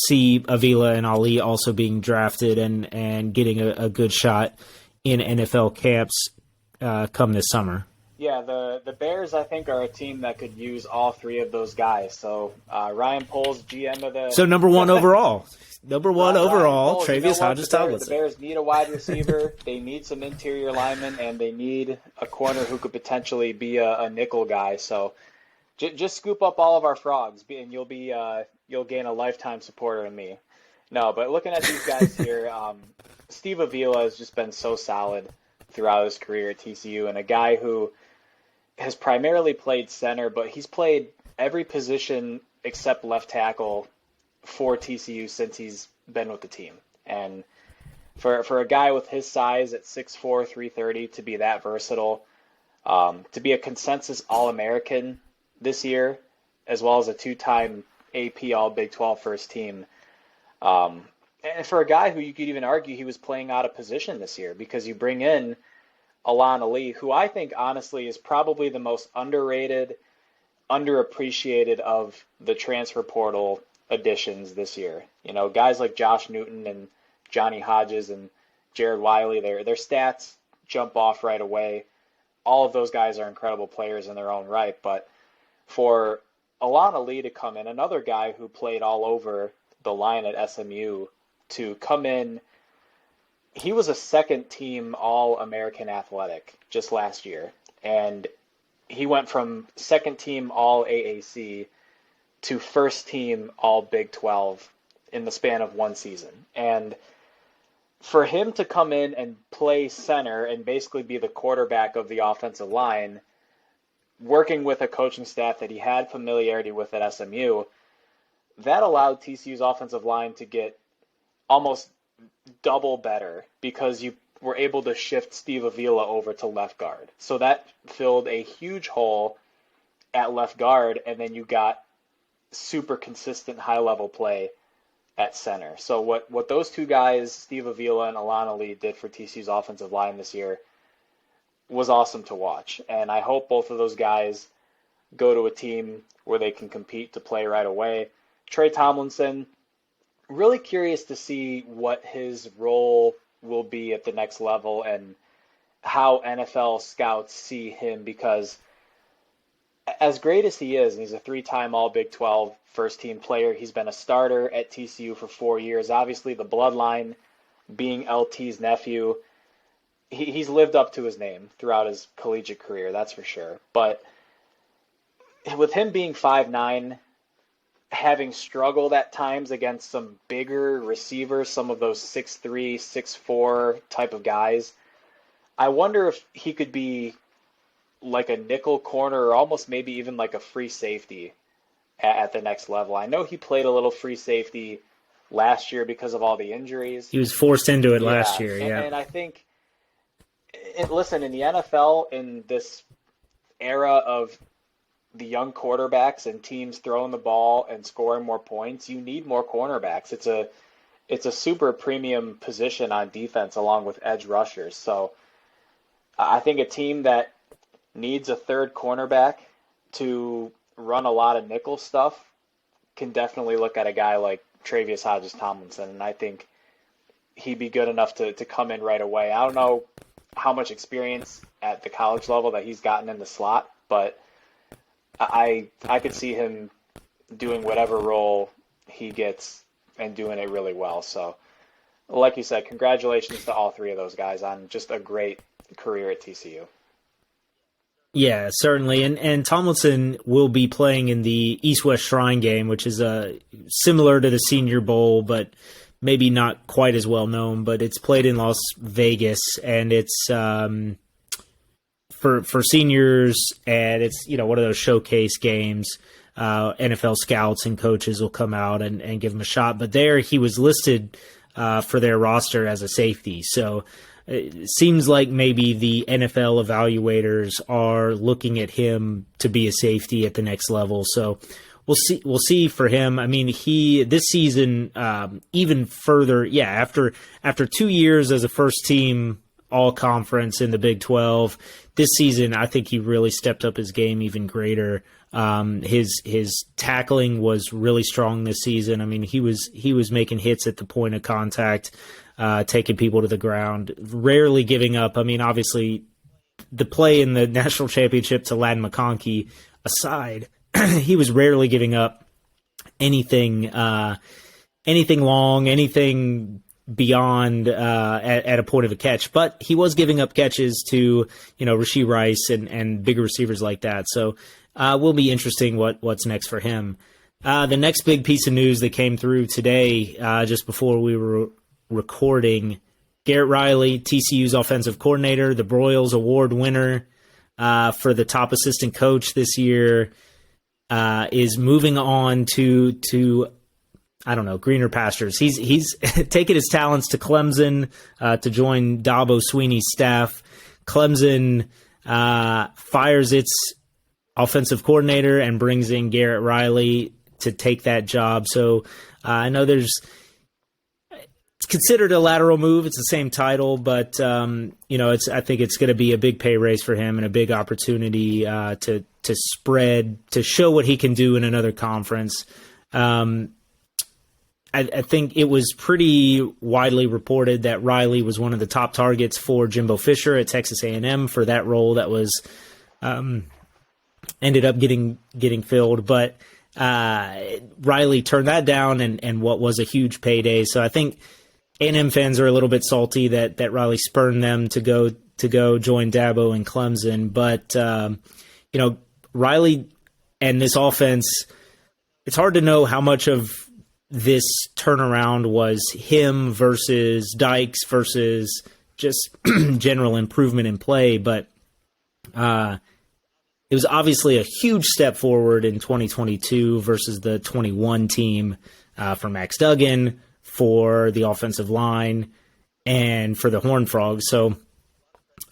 see Avila and Ali also being drafted and getting a good shot in NFL camps come this summer. Yeah, the Bears, I think, are a team that could use all 3 of those guys. So Ryan Poles, GM of the... So number 1 overall. Number 1 overall, Poles, Travius Hodges-Tomlinson. The Bears need a wide receiver. They need some interior linemen, and they need a corner who could potentially be a nickel guy. So just scoop up all of our Frogs, and you'll gain a lifetime supporter in me. No, but looking at these guys here, Steve Avila has just been so solid throughout his career at TCU, and a guy who has primarily played center, but he's played every position except left tackle for TCU since he's been with the team. And for a guy with his size at 6'4", 330 to be that versatile, to be a consensus All-American this year, as well as a 2-time AP All Big 12 first team. And for a guy who you could even argue he was playing out of position this year, because you bring in Alana Lee, who I think honestly is probably the most underrated, underappreciated of the transfer portal additions this year. You know, guys like Josh Newton and Johnny Hodges and Jared Wiley, their stats jump off right away. All of those guys are incredible players in their own right, but for Alana Lee to come in, another guy who played all over the line at SMU, to come in. He was a second team All-American Athletic just last year, and he went from second team All AAC to first team All Big 12 in the span of one season. And for him to come in and play center and basically be the quarterback of the offensive line, working with a coaching staff that he had familiarity with at SMU, that allowed TCU's offensive line to get almost double better because you were able to shift Steve Avila over to left guard. So that filled a huge hole at left guard, and then you got super consistent high-level play at center. So what those two guys, Steve Avila and Alana Lee, did for TCU's offensive line this year was awesome to watch. And I hope both of those guys go to a team where they can compete to play right away. Trey Tomlinson, really curious to see what his role will be at the next level and how NFL scouts see him, because as great as he is, and he's a three-time All Big 12 first-team player, he's been a starter at TCU for 4 years. Obviously, the bloodline, being LT's nephew, he's lived up to his name throughout his collegiate career, that's for sure. But with him being 5'9", having struggled at times against some bigger receivers, some of those 6'3", 6'4" type of guys, I wonder if he could be like a nickel corner or almost maybe even like a free safety at the next level. I know he played a little free safety last year because of all the injuries. He was forced into it last year, yeah. And I think, listen, in the NFL, in this era of the young quarterbacks and teams throwing the ball and scoring more points, you need more cornerbacks. It's a super premium position on defense along with edge rushers. So I think a team that needs a third cornerback to run a lot of nickel stuff can definitely look at a guy like Travius Hodges-Tomlinson, and I think he'd be good enough to come in right away. I don't know how much experience at the college level that he's gotten in the slot, but I could see him doing whatever role he gets and doing it really well. So, like you said, congratulations to all three of those guys on just a great career at TCU. Yeah, certainly. And Tomlinson will be playing in the East-West Shrine game, which is similar to the Senior Bowl, but maybe not quite as well known. But it's played in Las Vegas, and it's for seniors, and it's one of those showcase games. NFL scouts and coaches will come out and give him a shot. But there he was listed for their roster as a safety. So it seems like maybe the NFL evaluators are looking at him to be a safety at the next level. So we'll see for him. I mean, this season even further. Yeah, after 2 years as a first team all conference in the Big 12, this season I think he really stepped up his game even greater. His tackling was really strong this season. I mean, he was making hits at the point of contact, taking people to the ground, rarely giving up. I mean, obviously, the play in the national championship to Ladd McConkey aside, he was rarely giving up anything long, anything beyond at a point of a catch. But he was giving up catches to Rashee Rice and bigger receivers like that. So will be interesting what's next for him. The next big piece of news that came through today, just before we were recording, Garrett Riley, TCU's offensive coordinator, the Broyles Award winner for the top assistant coach this year, is moving on to I don't know, greener pastures. He's taken his talents to Clemson to join Dabo Swinney's staff. Clemson fires its offensive coordinator and brings in Garrett Riley to take that job. So I know it's considered a lateral move. It's the same title, but I think it's going to be a big pay raise for him and a big opportunity to show what he can do in another conference. I think it was pretty widely reported that Riley was one of the top targets for Jimbo Fisher at Texas A&M for that role that was ended up getting filled, but Riley turned that down and what was a huge payday. So I think A&M fans are a little bit salty that Riley spurned them to go join Dabo and Clemson. But Riley and this offense, it's hard to know how much of this turnaround was him versus Dykes versus just general improvement in play. But it was obviously a huge step forward in 2022 versus the 21 team for Max Duggan, for the offensive line, and for the Horned Frogs. So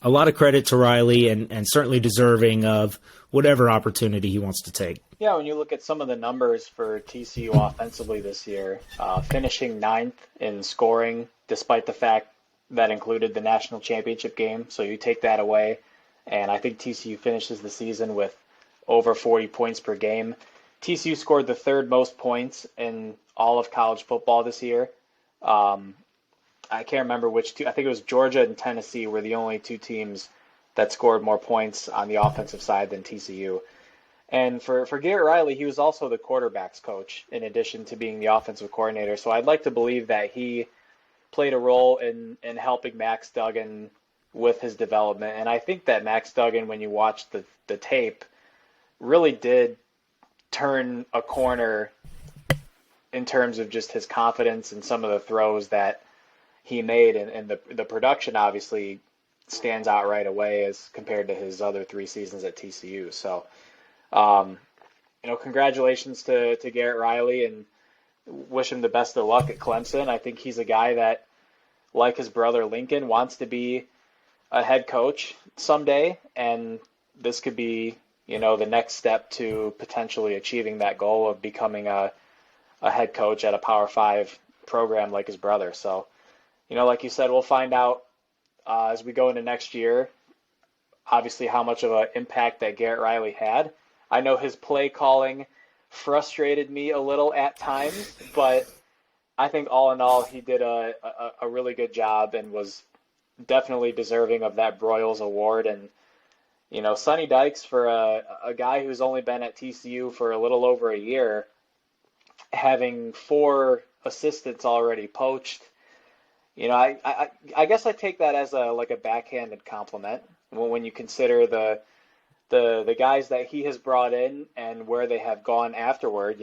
a lot of credit to Riley and certainly deserving of whatever opportunity he wants to take. Yeah, when you look at some of the numbers for TCU offensively this year, finishing 9th in scoring, despite the fact that included the national championship game. So you take that away, and I think TCU finishes the season with over 40 points per game. TCU scored the 3rd most points in all of college football this year. I can't remember which two. I think it was Georgia and Tennessee were the only 2 teams that scored more points on the offensive side than TCU. And for Garrett Riley, he was also the quarterback's coach in addition to being the offensive coordinator. So I'd like to believe that he played a role in helping Max Duggan with his development. And I think that Max Duggan, when you watch the tape, really did turn a corner in terms of just his confidence and some of the throws that he made. And the production obviously stands out right away as compared to his other 3 seasons at TCU. So, congratulations to Garrett Riley and wish him the best of luck at Clemson. I think he's a guy that, like his brother Lincoln, wants to be a head coach someday, and this could be, the next step to potentially achieving that goal of becoming a head coach at a Power 5 program like his brother. So, like you said, we'll find out as we go into next year, obviously how much of an impact that Garrett Riley had. I know his play calling frustrated me a little at times, but I think all in all, he did a really good job and was definitely deserving of that Broyles Award. And, Sonny Dykes, for a guy who's only been at TCU for a little over a year, having 4 assistants already poached, I guess I take that as a backhanded compliment when you consider the guys that he has brought in and where they have gone afterward.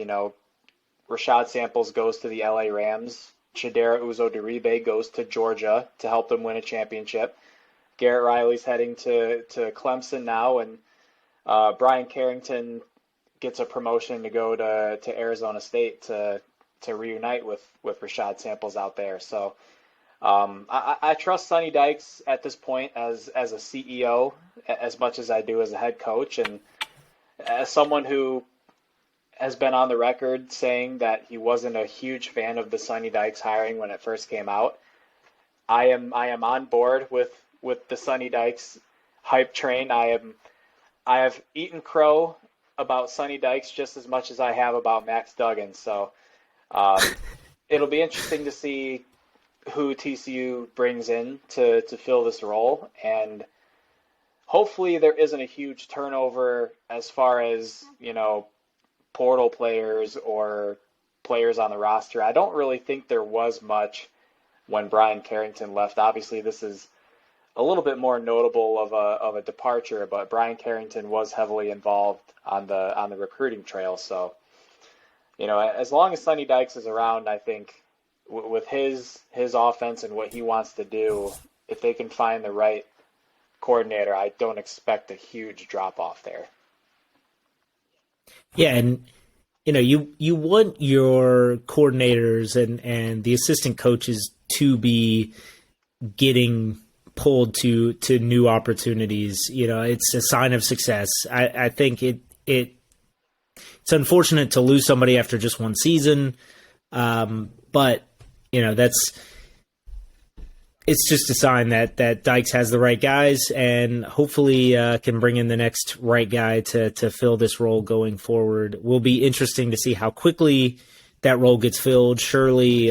Rashad Samples goes to the LA Rams. Chidera Uzo-Diribe goes to Georgia to help them win a championship. Garrett Riley's heading to Clemson now, and Brian Carrington gets a promotion to go to Arizona State to reunite with Rashad Samples out there. So I trust Sonny Dykes at this point as a CEO as much as I do as a head coach, and as someone who has been on the record saying that he wasn't a huge fan of the Sonny Dykes hiring when it first came out. I am on board with the Sonny Dykes hype train. I have eaten crow about Sonny Dykes just as much as I have about Max Duggan. So it'll be interesting to see who TCU brings in to fill this role, and hopefully there isn't a huge turnover as far as portal players or players on the roster. I don't really think there was much when Brian Carrington left. Obviously, this is a little bit more notable of a departure, but Brian Carrington was heavily involved on the recruiting trail. So, as long as Sonny Dykes is around, I think with his offense and what he wants to do, if they can find the right coordinator, I don't expect a huge drop off there. Yeah, and you want your coordinators and the assistant coaches to be getting pulled to new opportunities. It's a sign of success. I think it's unfortunate to lose somebody after just one season, but it's just a sign that Dykes has the right guys and hopefully can bring in the next right guy to fill this role going forward. Will be interesting to see how quickly that role gets filled. Surely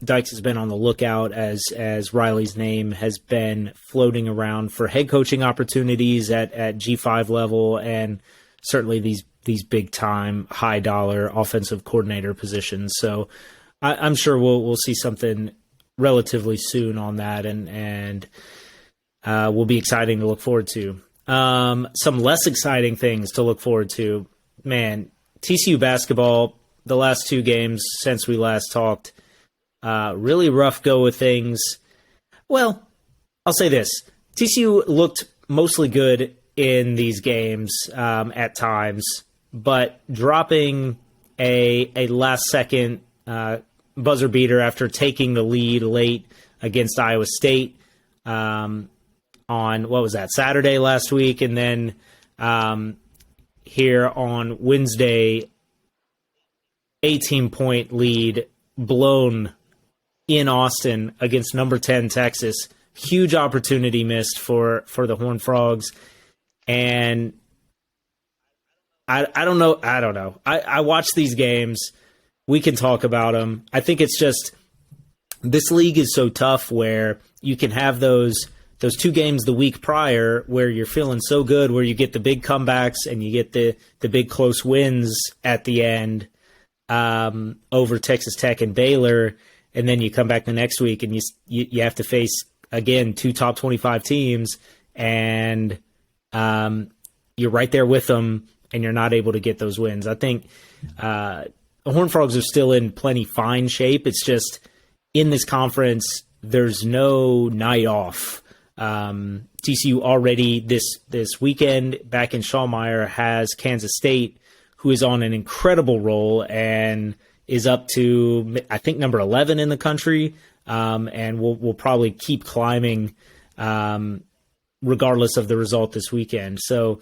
Dykes has been on the lookout as Riley's name has been floating around for head coaching opportunities at G5 level, and certainly these big time, high dollar offensive coordinator positions. So I'm sure we'll see something relatively soon on that, and will be exciting to look forward to. Some less exciting things to look forward to. Man, TCU basketball, the last 2 games since we last talked, really rough go with things. Well, I'll say this. TCU looked mostly good in these games at times, but dropping a last-second buzzer beater after taking the lead late against Iowa State on, what was that, Saturday last week, and then here on Wednesday, 18-point lead blown in Austin against number 10 Texas. Huge opportunity missed for the Horned Frogs. And I don't know. I watch these games. We can talk about them. I think it's just this league is so tough where you can have those 2 games the week prior where you're feeling so good, where you get the big comebacks and you get the big close wins at the end over Texas Tech and Baylor, and then you come back the next week and you have to face again 2 top 25 teams, and you're right there with them, and you're not able to get those wins. I think the Horned Frogs are still in plenty fine shape. It's just in this conference, there's no night off. TCU already this weekend back in Shawmire has Kansas State, who is on an incredible roll and is up to, I think, number 11 in the country, and will probably keep climbing regardless of the result this weekend. So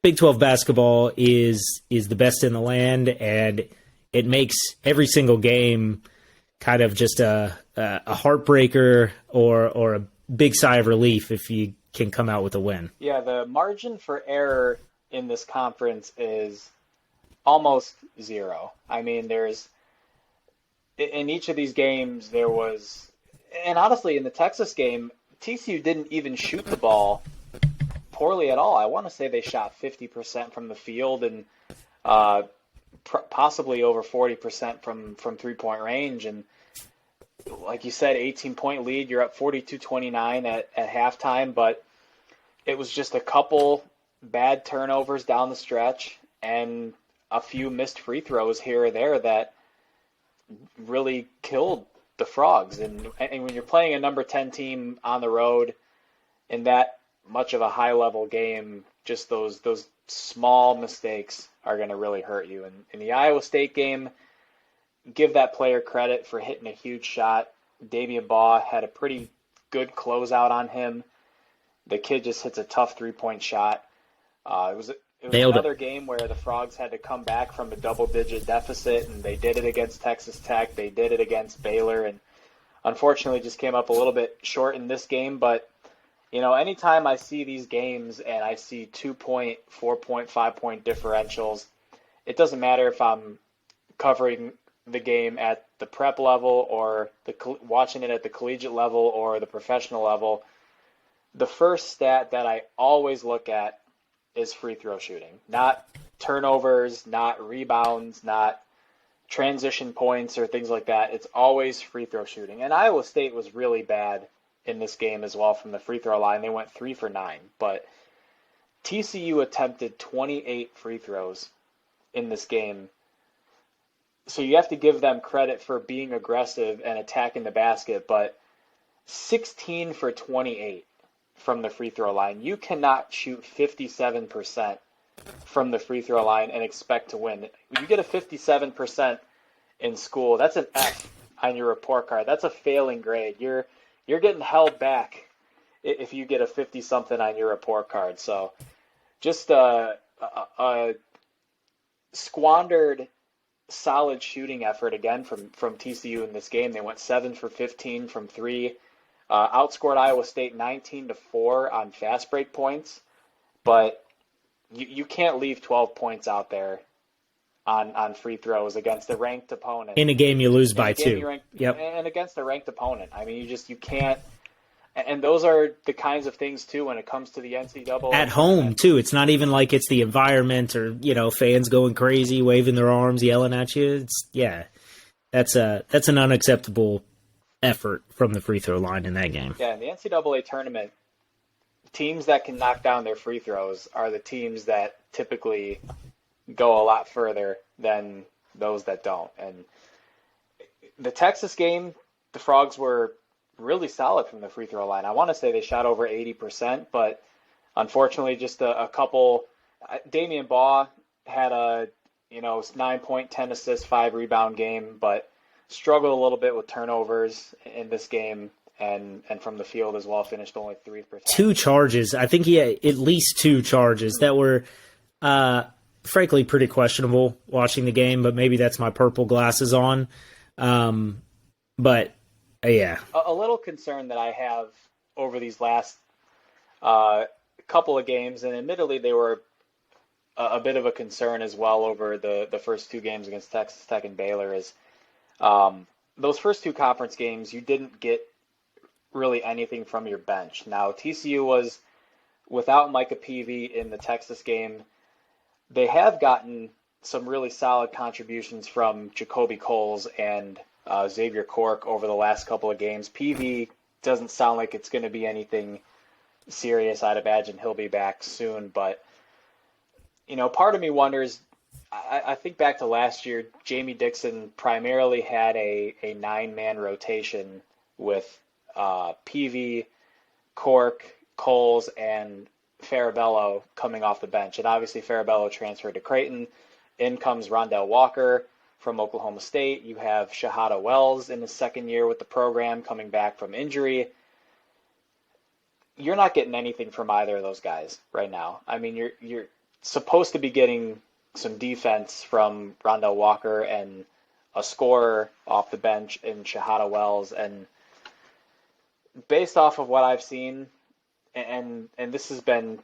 Big 12 basketball is the best in the land, and it makes every single game kind of just a heartbreaker or a big sigh of relief if you can come out with a win. Yeah, the margin for error in this conference is almost zero. I mean, in each of these games there was, and honestly in the Texas game, TCU didn't even shoot the ball poorly at all. I want to say they shot 50% from the field and possibly over 40% from 3-point range. And like you said, 18-point lead, you're up 42-29 at halftime, but it was just a couple bad turnovers down the stretch and a few missed free throws here or there that really killed the Frogs. And when you're playing a number 10 team on the road in that much of a high-level game, just those small mistakes are going to really hurt you. And in the Iowa State game, give that player credit for hitting a huge shot. Damian Baugh had a pretty good closeout on him. The kid just hits a tough 3-point shot. It was another game where the Frogs had to come back from a double-digit deficit, and they did it against Texas Tech. They did it against Baylor, and unfortunately just came up a little bit short in this game. But, you know, anytime I see these games and I see 2-point, 4-point, 5-point differentials, it doesn't matter if I'm covering the game at the prep level or watching it at the collegiate level or the professional level. The first stat that I always look at is free throw shooting, not turnovers, not rebounds, not transition points or things like that. It's always free throw shooting. And Iowa State was really bad in this game as well from the free throw line. They went 3 for 9, but TCU attempted 28 free throws in this game. So you have to give them credit for being aggressive and attacking the basket, but 16 for 28 from the free throw line. You cannot shoot 57% from the free throw line and expect to win. When you get a 57% in school, that's an F on your report card. That's a failing grade. You're getting held back if you get a 50-something on your report card. So just a squandered solid shooting effort again from TCU in this game. They went 7 for 15 from 3. Outscored Iowa State 19-4 on fast break points, but you can't leave 12 points out there on free throws against a ranked opponent. In a game you lose by 2. And against a ranked opponent. I mean, you can't. And those are the kinds of things, too, when it comes to the NCAA. At home, too. It's not even like it's the environment or, fans going crazy, waving their arms, yelling at you. That's an unacceptable effort from the free throw line in that game. Yeah, in the NCAA tournament, teams that can knock down their free throws are the teams that typically go a lot further than those that don't. And the Texas game, the Frogs were really solid from the free throw line. I want to say they shot over 80%, but unfortunately just a couple. Damian Baugh had a 9-point, 10 assists, 5 rebound game, but struggled a little bit with turnovers in this game, and from the field as well, finished only 3%. 2 charges. I think he had at least 2 charges that were frankly pretty questionable watching the game, but maybe that's my purple glasses on. But yeah. A little concern that I have over these last couple of games, and admittedly they were a bit of a concern as well over the first 2 games against Texas Tech and Baylor, is those first 2 conference games, you didn't get really anything from your bench. Now, TCU was without Micah Peavy in the Texas game. They have gotten some really solid contributions from Jacoby Coles and Xavier Cork over the last couple of games. Peavy doesn't sound like it's going to be anything serious. I'd imagine he'll be back soon. But, part of me wonders, I think back to last year, Jamie Dixon primarily had a 9-man rotation with Peavy, Cork, Coles, and Farabello coming off the bench. And obviously Farabello transferred to Creighton. In comes Rondell Walker from Oklahoma State. You have Shahada Wells in his second year with the program coming back from injury. You're not getting anything from either of those guys right now. I mean, you're supposed to be getting some defense from Rondell Walker and a scorer off the bench in Shahada Wells. And based off of what I've seen, and this has been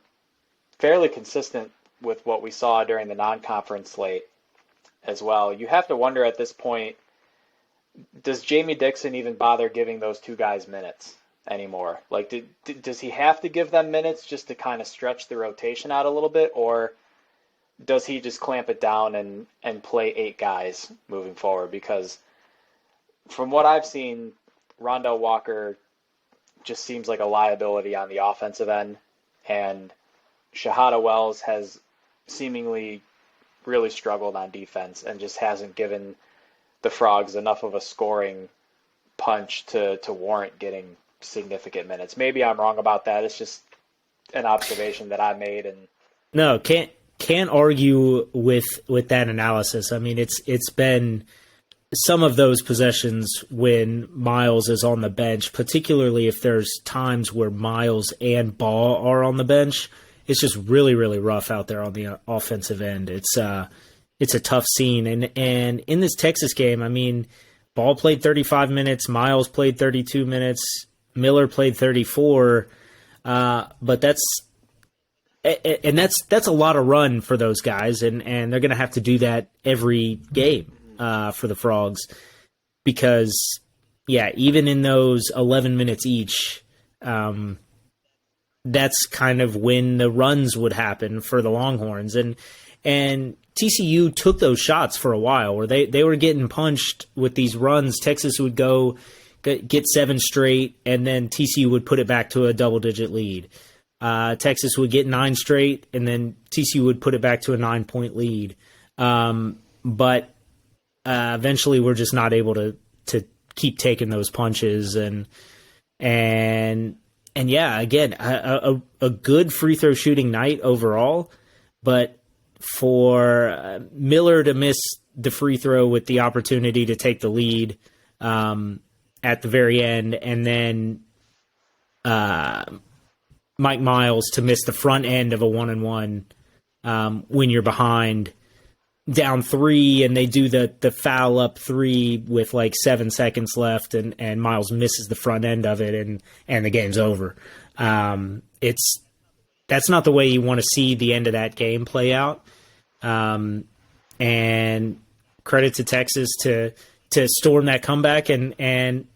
fairly consistent with what we saw during the non-conference slate as well, you have to wonder at this point, does Jamie Dixon even bother giving those 2 guys minutes anymore? Like, does he have to give them minutes just to kind of stretch the rotation out a little bit, or does he just clamp it down and play 8 guys moving forward? Because from what I've seen, Rondell Walker just seems like a liability on the offensive end, and Shahada Wells has seemingly really struggled on defense and just hasn't given the Frogs enough of a scoring punch to warrant getting significant minutes. Maybe I'm wrong about that. It's just an observation that I made. And no, can't argue with that analysis. I mean, it's been some of those possessions when Miles is on the bench, particularly if there's times where Miles and Ball are on the bench. It's just really, really rough out there on the offensive end. It's a tough scene. And in this Texas game, I mean, Ball played 35 minutes, Miles played 32 minutes, Miller played 34. But that's a lot of run for those guys, and they're going to have to do that every game for the Frogs, because even in those 11 minutes each, that's kind of when the runs would happen for the Longhorns. And TCU took those shots for a while where they were getting punched with these runs. Texas would go get 7 straight, and then TCU would put it back to a double-digit lead. Texas would get 9 straight, and then TCU would put it back to a 9-point lead. But eventually we're just not able to keep taking those punches. And again, a good free throw shooting night overall, but for Miller to miss the free throw with the opportunity to take the lead at the very end, and then Mike Miles to miss the front end of a 1-and-1 when you're behind down 3, and they do the foul up 3 with like 7 seconds left, and Miles misses the front end of it, and the game's over. That's not the way you want to see the end of that game play out. And credit to Texas to storm that comeback and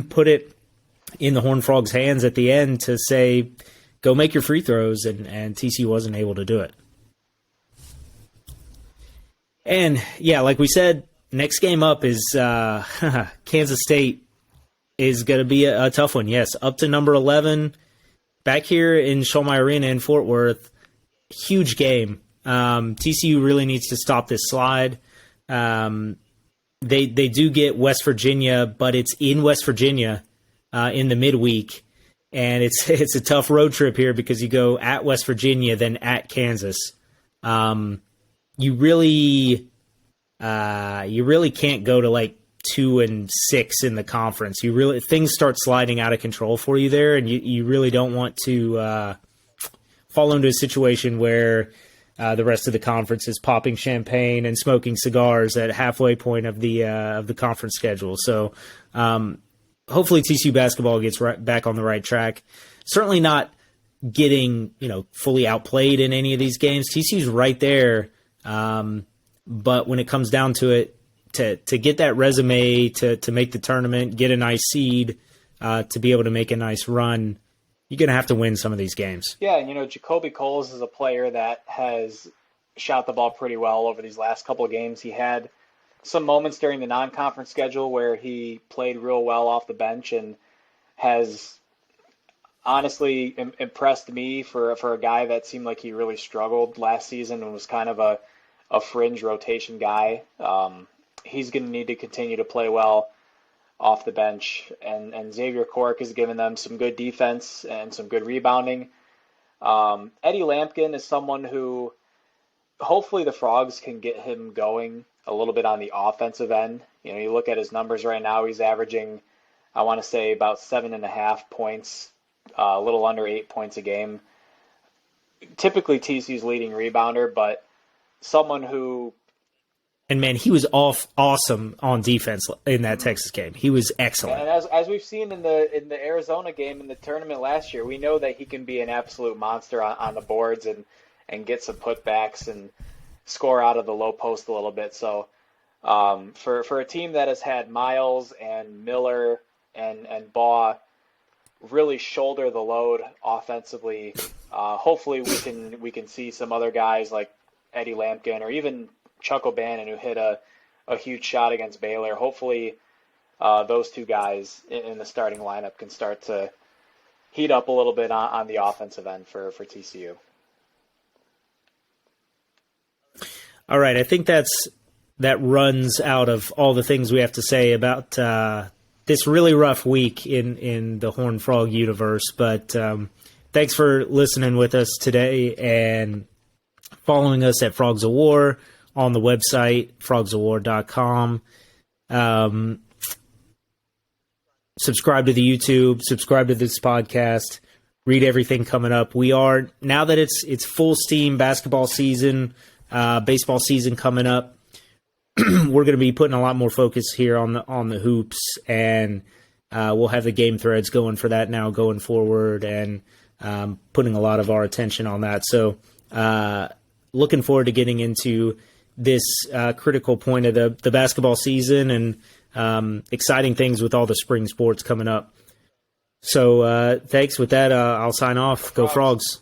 put it in the Horned Frogs' hands at the end to say, go make your free throws, and TCU wasn't able to do it. And, yeah, like we said, next game up is Kansas State is going to be a tough one. Yes, up to number 11, back here in Schulmeyer Arena in Fort Worth. Huge game. TCU really needs to stop this slide. They do get West Virginia, but it's in West Virginia in the midweek. And it's a tough road trip here because you go at West Virginia, then at Kansas. You really can't go to like 2-6 in the conference. Things start sliding out of control for you there, and you really don't want to fall into a situation where the rest of the conference is popping champagne and smoking cigars at halfway point of the conference schedule. So hopefully TCU basketball gets back on the right track. Certainly not getting fully outplayed in any of these games. TCU's right there, but when it comes down to it, to get that resume to make the tournament, get a nice seed, to be able to make a nice run, you're going to have to win some of these games. Yeah, and Jacoby Coles is a player that has shot the ball pretty well over these last couple of games. He had some moments during the non-conference schedule where he played real well off the bench and has honestly impressed me for a guy that seemed like he really struggled last season and was kind of a fringe rotation guy. He's going to need to continue to play well off the bench, and Xavier Cork has given them some good defense and some good rebounding. Eddie Lampkin is someone who hopefully the Frogs can get him going a little bit on the offensive end. You look at his numbers right now, he's averaging, I want to say, about 7.5 points, a little under 8 points a game. Typically TCU's leading rebounder, but someone who... And, man, he was awesome on defense in that Texas game. He was excellent. And as we've seen in the Arizona game in the tournament last year, we know that he can be an absolute monster on the boards and get some putbacks and score out of the low post a little bit. So for a team that has had Miles and Miller and Baugh really shoulder the load offensively, hopefully we can see some other guys like Eddie Lampkin or even Chuck O'Bannon, who hit a huge shot against Baylor. Hopefully those two guys in the starting lineup can start to heat up a little bit on the offensive end for TCU. All right, I think that runs out of all the things we have to say about this really rough week in the Horned Frog universe. But thanks for listening with us today and following us at Frogs of War on the website, frogsofwar.com. Subscribe to the YouTube, subscribe to this podcast, read everything coming up. We are, now that it's full steam basketball season, baseball season coming up, we're going to be putting a lot more focus here on the hoops, and we'll have the game threads going for that now going forward, and putting a lot of our attention on that. So looking forward to getting into this critical point of the basketball season, and exciting things with all the spring sports coming up. So thanks. With that, I'll sign off. Go Frogs.